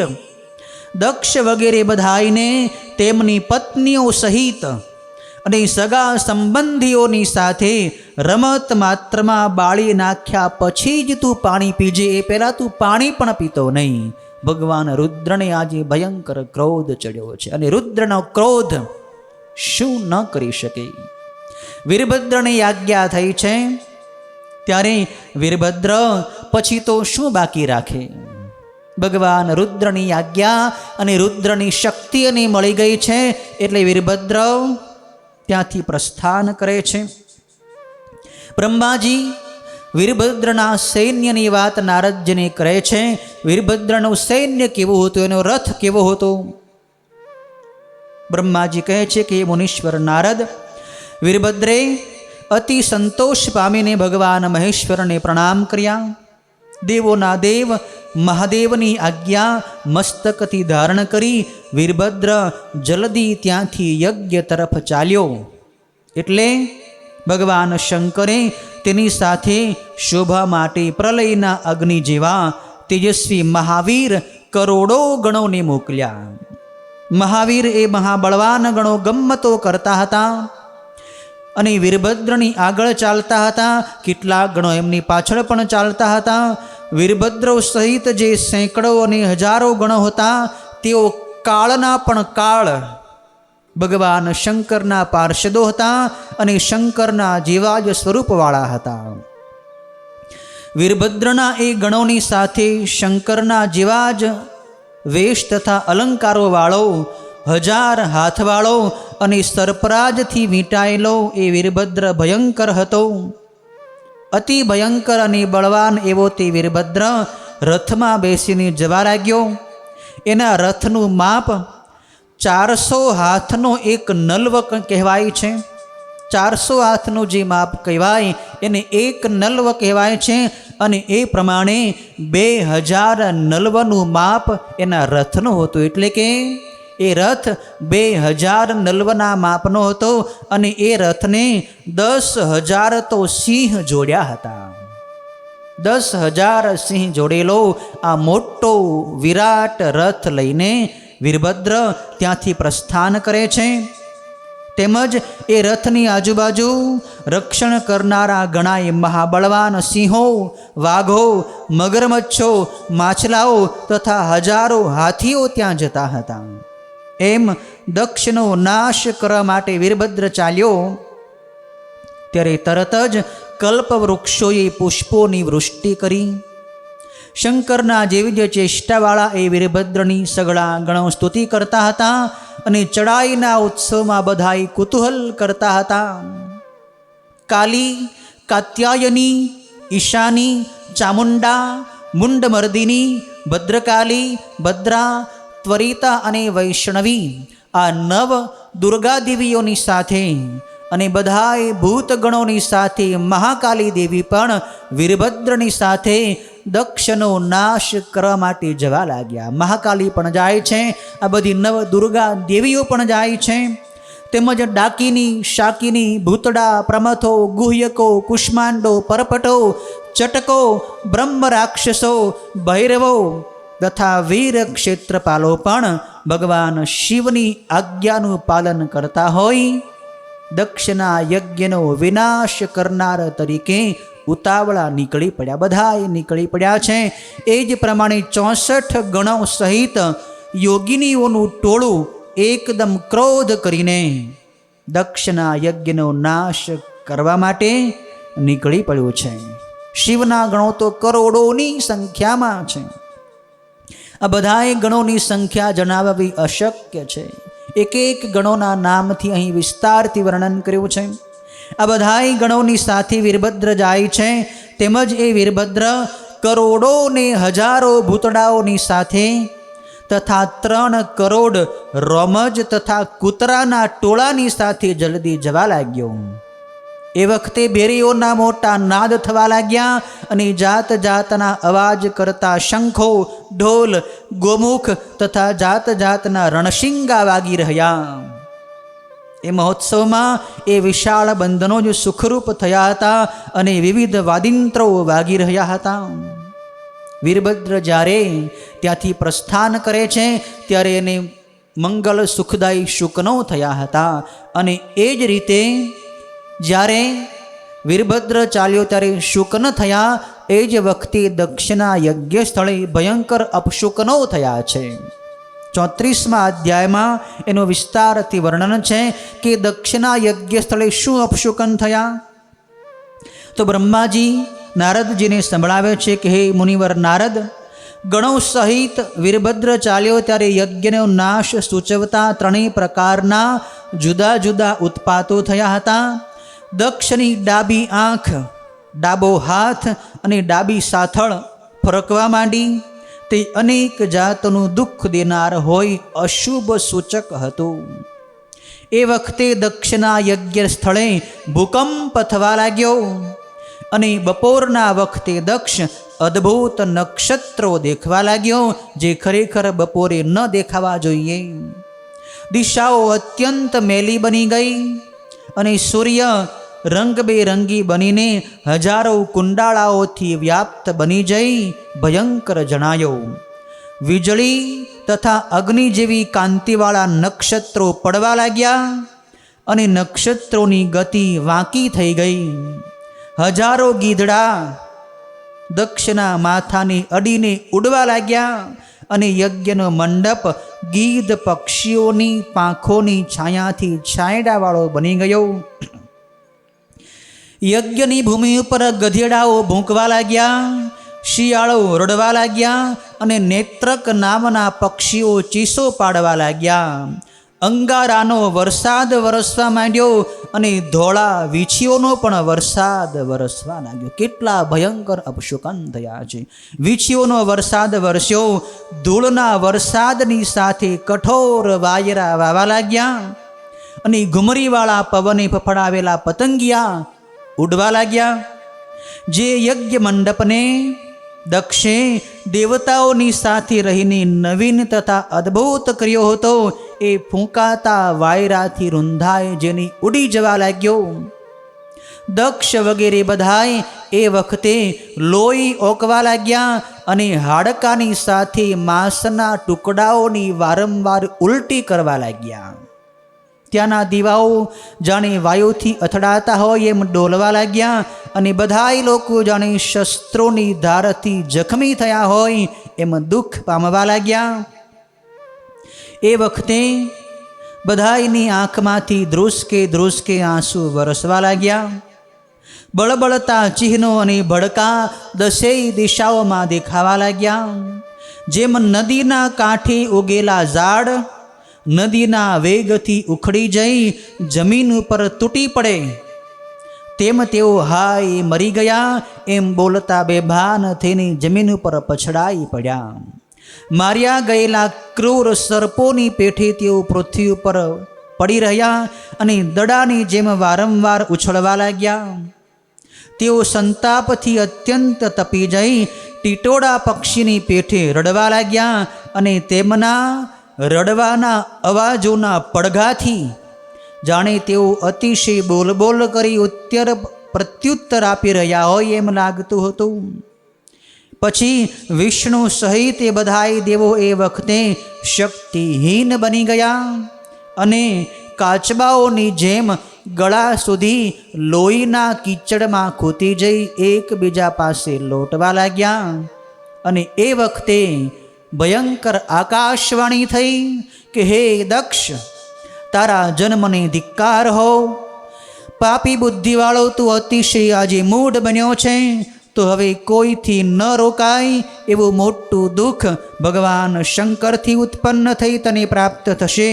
દક્ષ વગેરે બધાઈને તેમની પત્નીઓ સહિત અને સગા સંબંધીઓની સાથે રમત માત્રમાં બાળી નાખ્યા પછી જ તું પાણી પીજે. એ પહેલાં તું પાણી પણ પીતો નહીં. ભગવાન રુદ્રને આજે ભયંકર ક્રોધ ચડ્યો છે અને રુદ્રનો ક્રોધ શું ન કરી શકે. વીરભદ્રની આજ્ઞા થઈ છે ત્યારે વીરભદ્ર પછી તો શું બાકી રાખે. ભગવાન રુદ્રની આજ્ઞા અને રુદ્રની શક્તિ એને મળી ગઈ છે એટલે વીરભદ્ર ત્યાંથી પ્રસ્થાન કરે છે. બ્રહ્માજી વીરભદ્રના સૈન્યની વાત નારદજીને કરે છે. વીરભદ્રનું સૈન્ય કેવું હતું, એનો રથ કેવો હતો. બ્રહ્માજી કહે છે કે મુનીશ્વર નારદ, વીરભદ્રે અતિ સંતોષ પામીને ભગવાન મહેશ્વરને પ્રણામ કર્યા. દેવોના દેવ મહાદેવની આજ્ઞા મસ્તકથી ધારણ કરી વીરભદ્ર જલ્દી ત્યાંથી યજ્ઞ તરફ ચાલ્યો. એટલે ભગવાન શંકરે તેની સાથે શોભા માટે પ્રલયના અગ્નિ જેવા તેજસ્વી મહાવીર કરોડો ગણોને મોકલ્યા. મહાવીર એ મહાબળવાન ગણો ગમ્મતો કરતા હતા અને વીરભદ્રની આગળ ચાલતા હતા. કેટલાક ગણો એમની પાછળ પણ ચાલતા હતા. વીરભદ્રો સહિત જે સેંકડો અને હજારો ગણો હતા તેઓ કાળના પણ કાળ ભગવાન શંકરના પાર્ષદો હતા અને શંકરના જેવા જ સ્વરૂપવાળા હતા. વીરભદ્રના એ ગણોની સાથે શંકરના જેવા જ વેશ તથા અલંકારો વાળો 1000 હાથવાળો અને સર્પરાજથી વીંટાયેલો એ વીરભદ્ર ભયંકર હતો. અતિ ભયંકર અને બળવાન એવો તે વીરભદ્ર રથમાં બેસીને જવા લાગ્યો. એના રથનું માપ 400 હાથનો એક નલ્વ કહેવાય છે. 400 હાથનું જે માપ કહેવાય એને એક નલ્વ કહેવાય છે. અને એ પ્રમાણે 2000 નલ્વનું માપ એના રથનું હતું. એટલે કે એ રથ 2000 નલ્વના માપનો હતો અને એ રથને 10,000 તો સિંહ જોડ્યા હતા. 10,000 સિંહ જોડેલો આ મોટો વિરાટ રથ લઈને વીરભદ્ર ત્યાંથી પ્રસ્થાન કરે છે. તેમજ એ રથની આજુબાજુ રક્ષણ કરનારા ઘણાય મહાબળવાન સિંહો, વાઘો, મગરમચ્છો, માછલાઓ તથા હજારો હાથીઓ ત્યાં જતા હતા. એમ દક્ષનો નાશ કરવા માટે વીરભદ્ર ચાલ્યો ત્યારે તરત જ કલ્પવૃક્ષોએ પુષ્પોની વૃષ્ટિ કરી. શંકરના જેવી જ ચેષ્ટાવાળા એ વીરભદ્રની સગળા ગણો સ્તુતિ કરતા હતા અને ચડાઈના ઉત્સવમાં બધાય કુતૂહલ કરતા હતા. કાલી, કાત્યાયની, ઈશાની, ચામુંડા, મુંડમર્દિની, ભદ્રકાલી, ભદ્રા, ત્વરિતા અને વૈષ્ણવી આ 9 દુર્ગા દેવીઓની સાથે અને બધાય ભૂતગણોની સાથે મહાકાલી દેવી પણ વીરભદ્રની સાથે દક્ષનો નાશ કરવા માટે જવા લાગ્યા. મહાકાલી પણ જાય છે, આ બધી 9 દુર્ગા દેવીઓ પણ જાય છે. તેમજ ડાકીની, શાકીની, ભૂતડા, પ્રમથો, ગુહ્યકો, કુષ્માંડો, પરપટો, ચટકો, બ્રહ્મ રાક્ષસો, ભૈરવો તથા વીર ક્ષેત્રપાલો પણ ભગવાન શિવની આજ્ઞાનું પાલન કરતા હોય દક્ષના યજ્ઞનો વિનાશ કરનાર તરીકે ઉતાવળા નીકળી પડ્યા. બધાય નીકળી પડ્યા છે. એ જ પ્રમાણે 64 ગણો સહિત યોગિનીઓનું ટોળું એકદમ ક્રોધ કરીને દક્ષના યજ્ઞનો નાશ કરવા માટે નીકળી પડ્યું છે. શિવના ગણો તો કરોડોની સંખ્યામાં છે. આ બધાય ગણોની સંખ્યા જણાવવી અશક્ય છે. એક એક ગણોના નામથી અહીં વિસ્તારથી વર્ણન કર્યું છે. આ બધાય ગણોની સાથે વીરભદ્ર જાય છે. તેમજ એ વીરભદ્ર કરોડો ને હજારો ભૂતડાઓની સાથે તથા 3 કરોડ રોમજ તથા કૂતરાના ટોળાની સાથે જલ્દી જવા લાગ્યો. એ વખતે ભેરીઓના મોટા નાદ થવા લાગ્યા અને જાત જાતના અવાજ કરતા શંખો, ઢોલ, ગોમુખ તથા જાત જાતના રણશિંગા વાગી રહ્યા. એ મહોત્સવમાં એ વિશાળ બંધનો જ સુખરૂપ થયા હતા અને વિવિધ વાદિંત્રો વાગી રહ્યા હતા. વીરભદ્ર જ્યારે ત્યાંથી પ્રસ્થાન કરે છે ત્યારે એને મંગલ સુખદાયી શુકનો થયા હતા. અને એ જ રીતે જ્યારે વીરભદ્ર ચાલ્યો ત્યારે શુકન થયા. એ જ વખતે દક્ષના યજ્ઞ સ્થળે ભયંકર અપશુકનો થયા છે. 34મા અધ્યાયમાં એનું વિસ્તારથી વર્ણન છે કે દક્ષના યજ્ઞ સ્થળે શું અપશુકન થયા. તો બ્રહ્માજી નારદજીને સંભળાવે છે કે હે મુનિવર નારદ, ગણો સહિત વીરભદ્ર ચાલ્યો ત્યારે યજ્ઞનો નાશ સૂચવતા 3 પ્રકારના જુદા જુદા ઉત્પાતો થયા હતા. દક્ષની ડાબી આંખ, ડાબો હાથ અને ડાબી સાથળ ફરકવા માંડી. તે અનેક જાતનું દુઃખ દેનાર હોય અશુભ સૂચક હતું. એ વખતે દક્ષના યજ્ઞ સ્થળે ભૂકંપ થવા લાગ્યો અને બપોરના વખતે દક્ષ અદ્ભુત નક્ષત્રો દેખવા લાગ્યો જે ખરેખર બપોરે ન દેખાવા જોઈએ. દિશાઓ અત્યંત મેલી બની ગઈ અને સૂર્ય રંગબેરંગી બનીને હજારો કુંડાળાઓથી વ્યાપ્ત બની જઈ ભયંકર જણાયો. વીજળી તથા અગ્નિ જેવી કાંતિવાળા નક્ષત્રો પડવા લાગ્યા અને નક્ષત્રોની ગતિ વાંકી થઈ ગઈ. હજારો ગીધડા દક્ષના માથાને અડીને ઉડવા લાગ્યા અને યજ્ઞનો મંડપ ગીધ પક્ષીઓની પાંખોની છાયાથી છાંયડાવાળો બની ગયો. યજ્ઞની ભૂમિ ઉપર ગધેડાઓ ભૂંકવા લાગ્યા, શિયાળો રડવા લાગ્યા અને નેત્રક નામના પક્ષીઓ ચીસો પાડવા લાગ્યા. અંગારાનો વરસાદ વરસવા માંડ્યો અને ધોળા વીછીઓનો પણ વરસાદ વરસવા લાગ્યો. કેટલા ભયંકર અપશુકન થયા છે. વીછીઓનો વરસાદ વરસ્યો, ધૂળના વરસાદની સાથે કઠોર વાયરા વાવા લાગ્યા અને ઘુમરીવાળા પવને ફફડાવેલા પતંગિયા ઉડવા લાગ્યા. જે યજ્ઞ મંડપને દક્ષે દેવતાઓની સાથે રહીને નવીન તથા અદ્ભુત કર્યો હતો, એ ફૂંકાતા વાયરાથી રૂંધાય જેની ઉડી જવા લાગ્યો. દક્ષ વગેરે બધાય એ વખતે લોહી ઓકવા લાગ્યા અને હાડકાની સાથે માંસના ટુકડાઓની વારંવાર ઉલટી કરવા લાગ્યા. ત્યાંના દીવાઓ જાણે વાયુથી અથડાતા હોય એમ ડોલવા લાગ્યા અને બધાય લોકો જાણે શસ્ત્રોની ધારથી જખમી થયા હોય એમ દુઃખ પામવા લાગ્યા. એ વખતે બધાયની આંખમાંથી ધ્રુસકે ધ્રુસકે આંસુ વરસવા લાગ્યા. બળબળતા ચિહ્નો અને ભડકા દસેય દિશાઓમાં દેખાવા લાગ્યા. જેમ નદીના કાંઠે ઉગેલા ઝાડ નદીના વેગથી ઉખડી જઈ જમીન ઉપર તૂટી પડે, તેમ તેઓ હાય મરી ગયા એમ બોલતા બેભાન થઈને જમીન ઉપર પછડાઈ પડ્યા. માર્યા ગયેલા ક્રૂર સર્પોની પેઠે તેઓ પૃથ્વી ઉપર પડી રહ્યા અને દડાની જેમ વારંવાર ઉછળવા લાગ્યા. તેઓ સંતાપથી અત્યંત તપી જઈ ટીટોડા પક્ષીની પેઠે રડવા લાગ્યા અને તેમના રડવાના અવાજોના પડઘાથી જાણે તેઓ અતિશય બોલબોલ કરી પ્રત્યુત્તર આપી રહ્યા હોય એમ લાગતું હતું. પછી વિષ્ણુ સહિત એ બધાય દેવો એ વખતે શક્તિહીન બની ગયા અને કાચબાઓની જેમ ગળા સુધી લોહીના કીચડમાં ખૂતી જઈ એકબીજા પાસે લોટવા લાગ્યા. અને એ વખતે ભયંકર આકાશવાણી થઈ કે હે દક્ષ, તારા જન્મને ધિક્કાર હો. પાપી બુદ્ધિવાળો તું અતિશય આજે મૂઢ બન્યો છે, તો હવે કોઈથી ન રોકાય એવું મોટું દુઃખ ભગવાન શંકરથી ઉત્પન્ન થઈ તને પ્રાપ્ત થશે.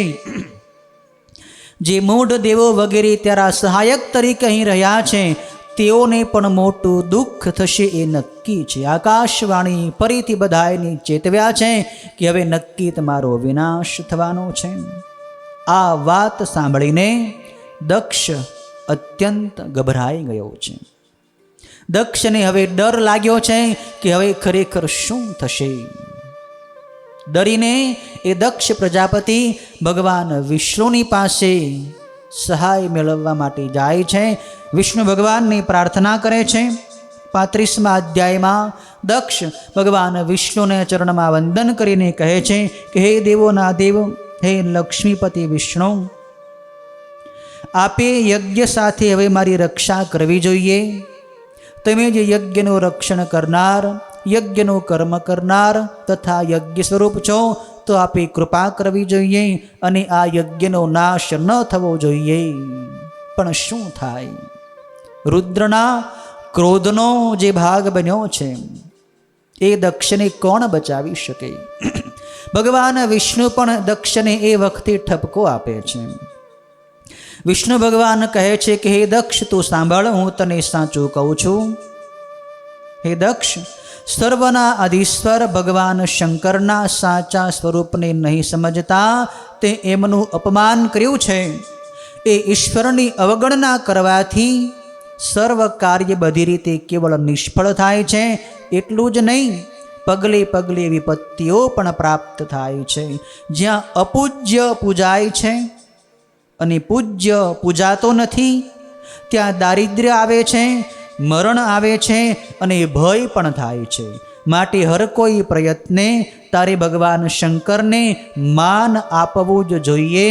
જે મૂઢ દેવો વગેરે તારા સહાયક તરીકે અહીં રહ્યા છે તેઓને પણ મોટું દુઃખ થશે એ નક્કી છે. આકાશવાણી ફરીથી બધાયને ચેતવ્યા છે કે હવે નક્કી તમારો વિનાશ થવાનો છે. આ વાત સાંભળીને દક્ષ અત્યંત ગભરાઈ ગયો છે. દક્ષને હવે ડર લાગ્યો છે કે હવે ખરેખર શું થશે. ડરીને એ દક્ષ પ્રજાપતિ ભગવાન વિષ્ણુની પાસે સહાય મેળવવા માટે જાય છે. વિષ્ણુ ભગવાનની પ્રાર્થના કરે છે. 35મા અધ્યાયમાં દક્ષ ભગવાન વિષ્ણુને ચરણમાં વંદન કરીને કહે છે કે હે દેવોના દેવ, હે લક્ષ્મીપતિ વિષ્ણુ, આપે યજ્ઞ સાથે હવે મારી રક્ષા કરવી જોઈએ. તમે જે યજ્ઞનું રક્ષણ કરનાર, યજ્ઞનું કર્મ કરનાર તથા યજ્ઞ સ્વરૂપ છો, તો આપે કૃપા કરવી જોઈએ અને આ યજ્ઞનો નાશ ન થવો જોઈએ. પણ શું થાય? રુદ્રના ક્રોધનો જે ભાગ બન્યો છે એ દક્ષને કોણ બચાવી શકે? ભગવાન વિષ્ણુ પણ દક્ષને એ વખતે ઠપકો આપે છે. વિષ્ણુ ભગવાન કહે છે કે હે દક્ષ, તું સાંભળ, હું તને સાચું કહું છું. હે દક્ષ, સર્વના અધીશ્વર ભગવાન શંકરના સાચા સ્વરૂપને નહીં સમજતા તે એમનું અપમાન કર્યું છે. એ ઈશ્વરની અવગણના કરવાથી સર્વ કાર્ય બધી રીતે કેવળ નિષ્ફળ થાય છે. એટલું જ નહીં, પગલે પગલે વિપત્તિઓ પણ પ્રાપ્ત થાય છે. જ્યાં અપૂજ્ય પૂજાય છે અને પૂજ્ય પૂજાતો નથી, ત્યાં દારિદ્ર્ય આવે છે, મરણ આવે છે અને ભય પણ થાય છે. માટે હર કોઈ પ્રયત્ને તારે ભગવાન શંકરને માન આપવું જ જોઈએ.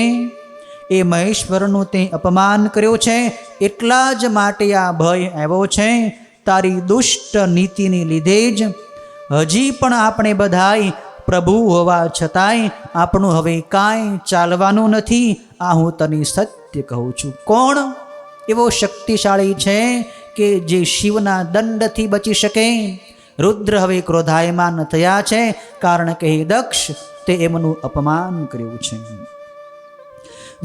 એ મહેશ્વરનું તે અપમાન કર્યું છે, એટલા જ માટે આ ભય આવ્યો છે. તારી દુષ્ટ નીતિને લીધે જ હજી પણ આપણે બધાય પ્રભુ હોવા છતાંય આપણું હવે કાંઈ ચાલવાનું નથી, આ હું તને સત્ય કહું છું. કોણ એવો શક્તિશાળી છે કે જે શિવના દંડથી બચી શકે? રુદ્ર હવે ક્રોધાયમાન થયા છે, કારણ કે હે દક્ષ, તે એમનું અપમાન કર્યું છે.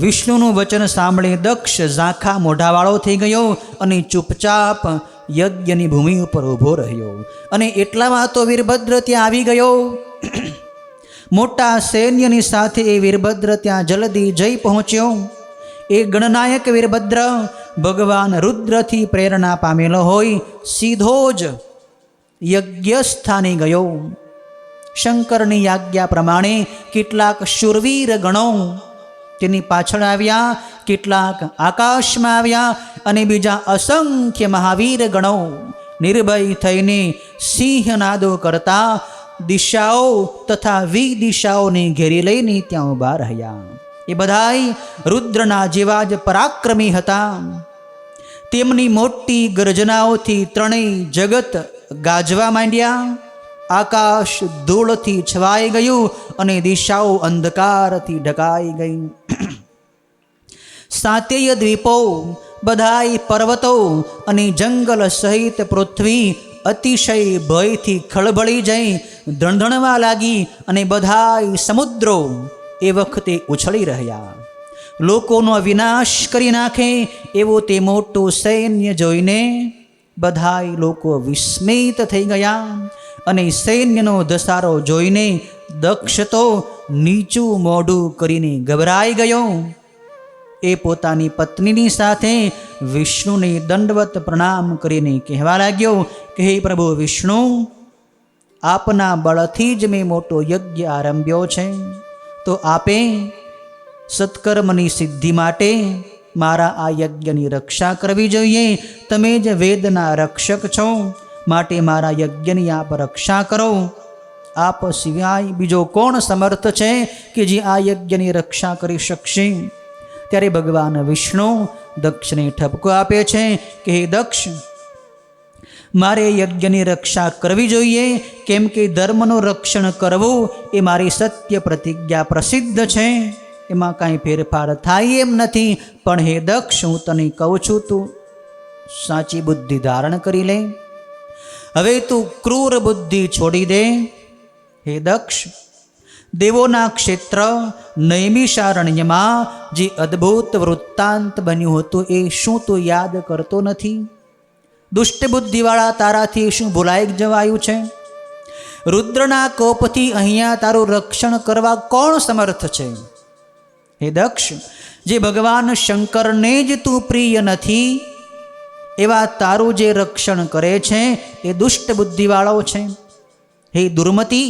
વિષ્ણુનું વચન સાંભળી દક્ષ ઝાંખા મોઢાવાળો થઈ ગયો અને ચૂપચાપ યજ્ઞની ભૂમિ ઉપર ઊભો રહ્યો. અને એટલામાં તો વીરભદ્ર ત્યાં આવી ગયો. મોટા સૈન્યની સાથે એ વીરભદ્ર ત્યાં જલ્દી જઈ પહોંચ્યો. એ ગણનાયક વીરભદ્ર ભગવાન રુદ્રથી પ્રેરણા પામેલો હોય સીધો જ યજ્ઞસ્થાને ગયો. શંકરની આજ્ઞા પ્રમાણે કેટલાક શૂરવીર ગણો તેની પાછળ આવ્યા, કેટલાક આકાશમાં આવ્યા અને બીજા અસંખ્ય મહાવીર ગણો નિર્ભય થઈને સિંહનાદો કરતા દિશાઓ તથા વિદિશાઓને ઘેરી લઈને ત્યાં ઊભા રહ્યા. એ બધાય રુદ્રના જેવા જ પરાક્રમી હતા. તેમની મોટી ગર્જનાઓથી ત્રણેય જગત ગાજવા માંડ્યા. આકાશ ધૂળથી છવાઈ ગયું અને દિશાઓ અંધકારથી ઢકાઈ ગઈ. સાતેય દ્વીપો, બધાય પર્વતો અને જંગલ સહિત પૃથ્વી અતિશય ભયથી ખળભળી જઈ ધણધણવા લાગી અને બધાય સમુદ્રો એ વખતે ઉછળી રહ્યા. લોકોનો વિનાશ કરી નાખે એવો તે મોટું સૈન્ય જોઈને બધાય લોકો વિસ્મિત થઈ ગયા. અને સૈન્યનો ધસારો જોઈને દક્ષ તો નીચું મોઢું કરીને ગભરાઈ ગયો. એ પોતાની પત્નીની સાથે વિષ્ણુને દંડવત પ્રણામ કરીને કહેવા લાગ્યો કે હે પ્રભુ વિષ્ણુ, આપના બળથી જ મેં મોટો યજ્ઞ આરંભ્યો છે, તો આપે સત્કર્મની સિદ્ધિ માટે મારા આ યજ્ઞની રક્ષા કરવી જોઈએ. તમે જ વેદના રક્ષક છો, માટે મારા યજ્ઞની આપ રક્ષા કરો. આપ સિવાય બીજો કોણ સમર્થ છે કે જે આ યજ્ઞની રક્ષા કરી શકશે? ત્યારે ભગવાન વિષ્ણુ દક્ષને ઠપકો આપે છે કે હે દક્ષ, મારે યજ્ઞની રક્ષા કરવી જોઈએ, કેમ કે ધર્મનું રક્ષણ કરવું એ મારી સત્ય પ્રતિજ્ઞા પ્રસિદ્ધ છે, એમાં કાંઈ ફેરફાર થાય એમ નથી. પણ હે દક્ષ, હું તને કહું છું, તું સાચી બુદ્ધિ ધારણ કરી લે. હવે તું ક્રૂર બુદ્ધિ છોડી દે. હે દક્ષ, દેવોના ક્ષેત્ર નૈમિષારણ્યમાં જે અદ્ભુત વૃત્તાંત બન્યું હતું એ શું તું યાદ કરતો નથી? દુષ્ટ બુદ્ધિવાળા, તારાથી શું ભૂલાઈ જવાયું છે? રુદ્રના કોપથી અહીંયા તારું રક્ષણ કરવા કોણ સમર્થ છે? હે દક્ષ, જે ભગવાન શંકરને જ તું પ્રિય નથી એવા તારું જે રક્ષણ કરે છે એ દુષ્ટ બુદ્ધિવાળો છે. હે દુર્મતિ,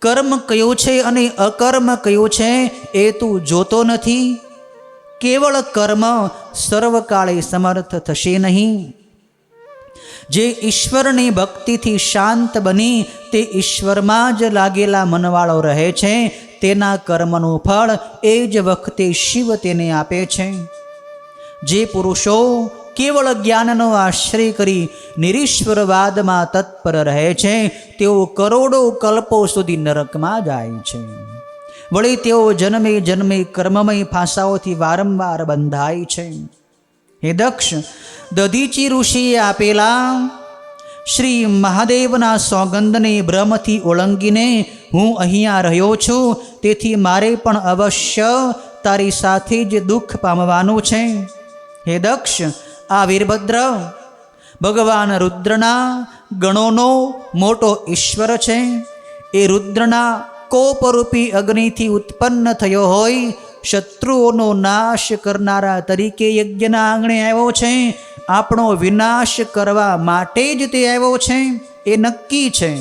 કર્મ કયું છે અને અકર્મ કયું છે એ તું જોતો નથી. કેવળ કર્મ સર્વકાળે સમર્થ થશે નહીં. જે ઈશ્વરની ભક્તિથી શાંત બની તે ઈશ્વરમાં જ લાગેલા મનવાળો રહે છે, તેના કર્મનું ફળ એ જ વખતે શિવ તેને આપે છે. જે પુરુષો કેવળ જ્ઞાનનો આશ્રય કરી નિરીશ્વરવાદમાં તત્પર રહે છે તેઓ કરોડો કલ્પો સુધી નરકમાં જાય છે. વળી તેઓ જન્મે જન્મે કર્મમય ફાંસાઓથી વારંવાર બંધાય છે. હે દક્ષ, દધીચી ઋષિએ આપેલા શ્રી મહાદેવના સોગંદને બ્રહ્મથી ઓળંગીને હું અહીંયા રહ્યો છું, તેથી મારે પણ અવશ્ય તારી સાથે જ દુઃખ પામવાનું છે. હે દક્ષ, આ વીરભદ્ર ભગવાન રુદ્રના ગણોનો મોટો ઈશ્વર છે. એ રુદ્રના કોપરૂપી અગ્નિથી ઉત્પન્ન થયો હોય, શત્રુઓનો નાશ કરનારા તરીકે યજ્ઞના આંગણે આવ્યો છે. આપણો વિનાશ કરવા માટે જ તે આવ્યો છે એ નક્કી છે.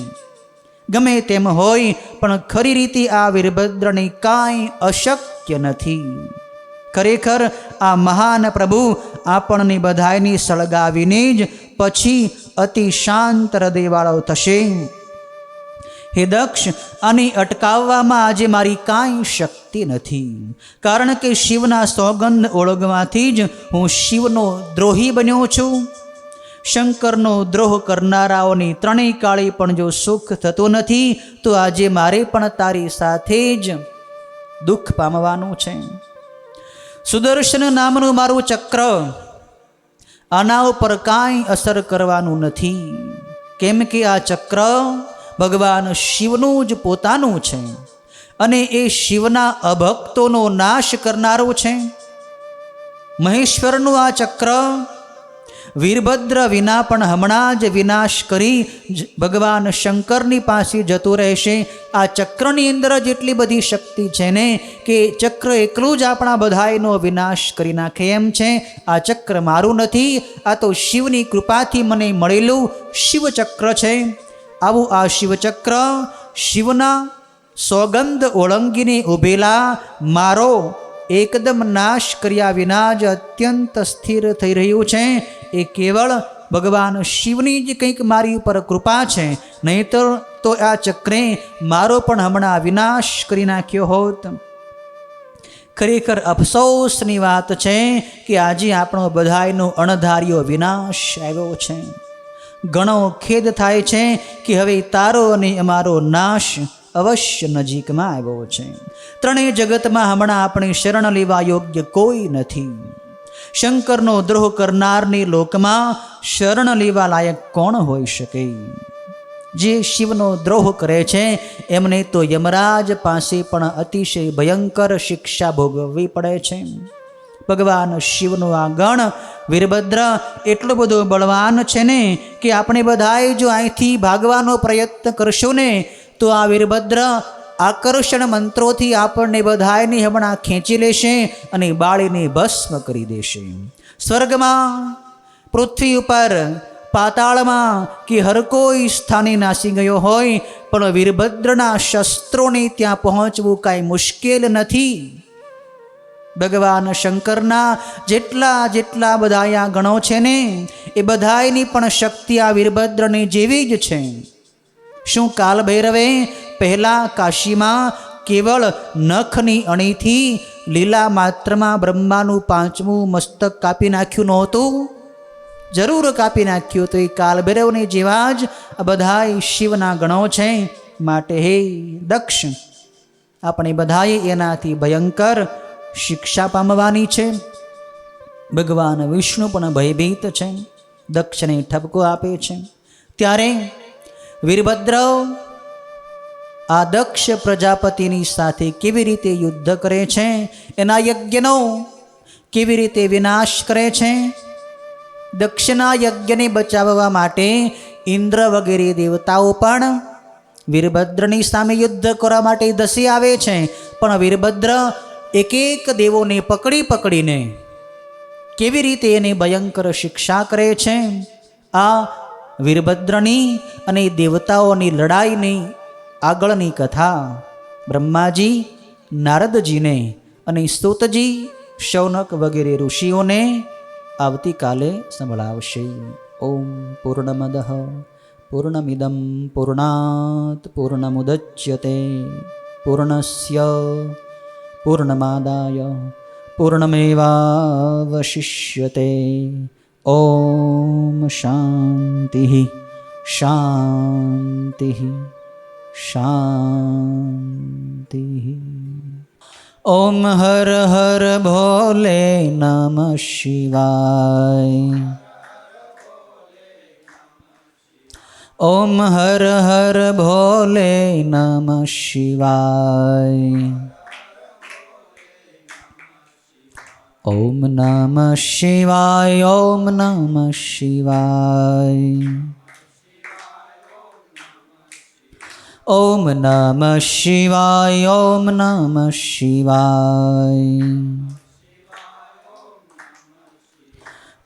ગમે તેમ હોય, પણ ખરી રીતે આ વીરભદ્રને કાંઈ અશક્ય નથી. ખરેખર આ મહાન પ્રભુ આપણને બધાયની સળગાવીને જ પછી અતિ શાંત હૃદયવાળો થશે. હે દક્ષ, આને અટકાવવામાં આજે મારી કાંઈ શક્તિ નથી, કારણ કે શિવના સોગંદ ઓળગવાથી જ હું શિવનો દ્રોહી બન્યો છું. શંકરનો દ્રોહ કરનારાઓની ત્રણેય કાળી પણ જો સુખ થતું નથી તો આજે મારે પણ તારી સાથે જ દુઃખ પામવાનું છે. સુદર્શન નામનું મારું ચક્ર, આના ઉપર કાંઈ અસર કરવાનું નથી, કેમ કે આ ચક્ર ભગવાન શિવનું જ પોતાનું છે અને એ શિવના અભક્તોનો નાશ કરનારું છે. મહેશ્વરનું આ ચક્ર વીરભદ્ર વિના પણ હમણાં જ વિનાશ કરી ભગવાન શંકરની પાસે જતું રહેશે. આ ચક્રની અંદર જેટલી બધી શક્તિ છે ને કે ચક્ર એકલું જ આપણા બધાયનો વિનાશ કરી નાખે એમ છે. આ ચક્ર મારું નથી, આ તો શિવની કૃપાથી મને મળેલું શિવચક્ર છે. આવું આ શિવચક્ર શિવના સોગંદ ઓળંગીને ઊભેલા મારો એકદમ નાશ કર્યા વિના જ અત્યંત સ્થિર થઈ રહ્યું છે. એ કેવળ ભગવાન શિવની જ કંઈક મારી ઉપર કૃપા છે, નહીંતર તો આ ચક્રે મારો પણ હમણાં વિનાશ કરી નાખ્યો હોત. ખરેખર અફસોસની વાત છે કે આજે આપણો બધાયનો અણધાર્યો વિનાશ આવ્યો છે. ઘણો ખેદ થાય છે કે હવે તારો અને અમારો નાશ અવશ્ય નજીકમાં આવ્યો છે. ત્રણેય જગતમાં હમણાં આપણે શરણ લેવા યોગ્ય કોઈ નથી. શંકરનો દ્રોહ કરનારની લોકમાં શરણ લેવા લાયક કોણ હોઈ શકે? જે શિવનો દ્રોહ કરે છે એમને તો યમરાજ પાસે પણ અતિશય ભયંકર શિક્ષા ભોગવવી પડે છે. ભગવાન શિવનો આ ગણ વીરભદ્ર એટલો બધો બળવાન છે ને કે આપણે બધાએ જો અહીંથી ભાગવાનો પ્રયત્ન કરશું ને તો આ વીરભદ્ર આકર્ષણ મંત્રોથી આપણને બધાયને હમણાં ખેંચી લેશે અને બાળીને ભસ્મ કરી દેશે. સ્વર્ગમાં, પૃથ્વી ઉપર, પાતાળમાં કે હર કોઈ સ્થાને નાસી ગયો હોય પણ વીરભદ્રના શસ્ત્રોને ત્યાં પહોંચવું કાંઈ મુશ્કેલ નથી. ભગવાન શંકરના જેટલા બધા ગણો છે ને એ બધાયની પણ શક્તિ આ વીરભદ્રની જેવી જ છે. શું કાલ ભૈરવે પહેલાં કાશીમાં કેવળ નખની અણીથી લીલા માત્રમાં બ્રહ્માનું 5મું મસ્તક કાપી નાખ્યું નહોતું? જરૂર કાપી નાખ્યું. તો એ કાલ ભૈરવને જેવા જ આ બધાય શિવના ગણો છે. માટે હે દક્ષ, આપણે બધાએ એનાથી ભયંકર શિક્ષા પામવાની છે. ભગવાન વિષ્ણુ પણ ભયભીત છે, દક્ષને ઠપકો આપે છે. ત્યારે વીરભદ્ર આ દક્ષ પ્રજાપતિની સાથે કેવી રીતે યુદ્ધ કરે છે, એના યજ્ઞનો કેવી રીતે વિનાશ કરે છે. દક્ષના યજ્ઞને બચાવવા માટે ઇન્દ્ર વગેરે દેવતાઓ પણ વીરભદ્રની સામે યુદ્ધ કરવા માટે ધસી આવે છે. પણ વીરભદ્ર એક એક દેવોને પકડીને કેવી રીતે એને ભયંકર શિક્ષા કરે છે. આ વીરભદ્રની અને દેવતાઓની લડાઈની આગળની કથા બ્રહ્માજી નારદજીને અને સ્તુતજી શૌનક વગેરે ઋષિઓને આવતીકાલે સંભળાવશે. ઓમ પૂર્ણમદ પૂર્ણમિદમ પૂર્ણાત પૂર્ણમુદચ્યતે પૂર્ણસ્ય પૂર્ણમાદાય પૂર્ણમેવાવશિષ્યતે. ઓમ શાંતિ શાંતિ શાંતિ. ઓમ હર હર ભોલે નમઃ શિવાય. ઓમ હર હર ભોલે નમઃ શિવાય. ઓમ નમઃ શિવાય. ઓમ નમઃ શિવાય. ઓમ નમઃ શિવાય. ઓમ નમઃ શિવાય.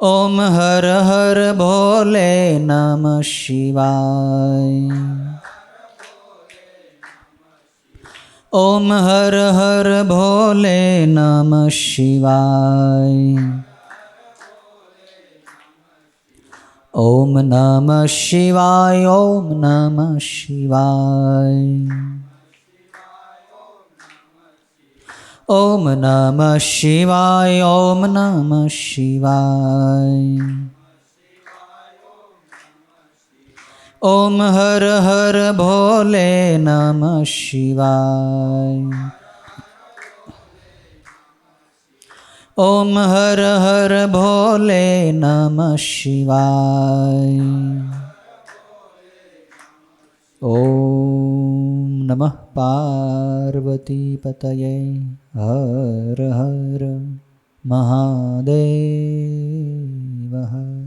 ઓમ હર હર ભોલે નમઃ શિવાય. ઓમ હર હર ભોલે નમઃ શિવાય. ઓમ નમઃ શિવાય. ઓમ નમઃ શિવાય. ઓમ નમઃ શિવાય. ઓમ નમઃ શિવાય. ઓમ હર હર ભોલે નમઃ શિવાય. ઓમ હર હર ભોલે નમઃ શિવાય. ઓમ નમઃ પાર્વતી પતયે. હર હર મહાદેવ હર.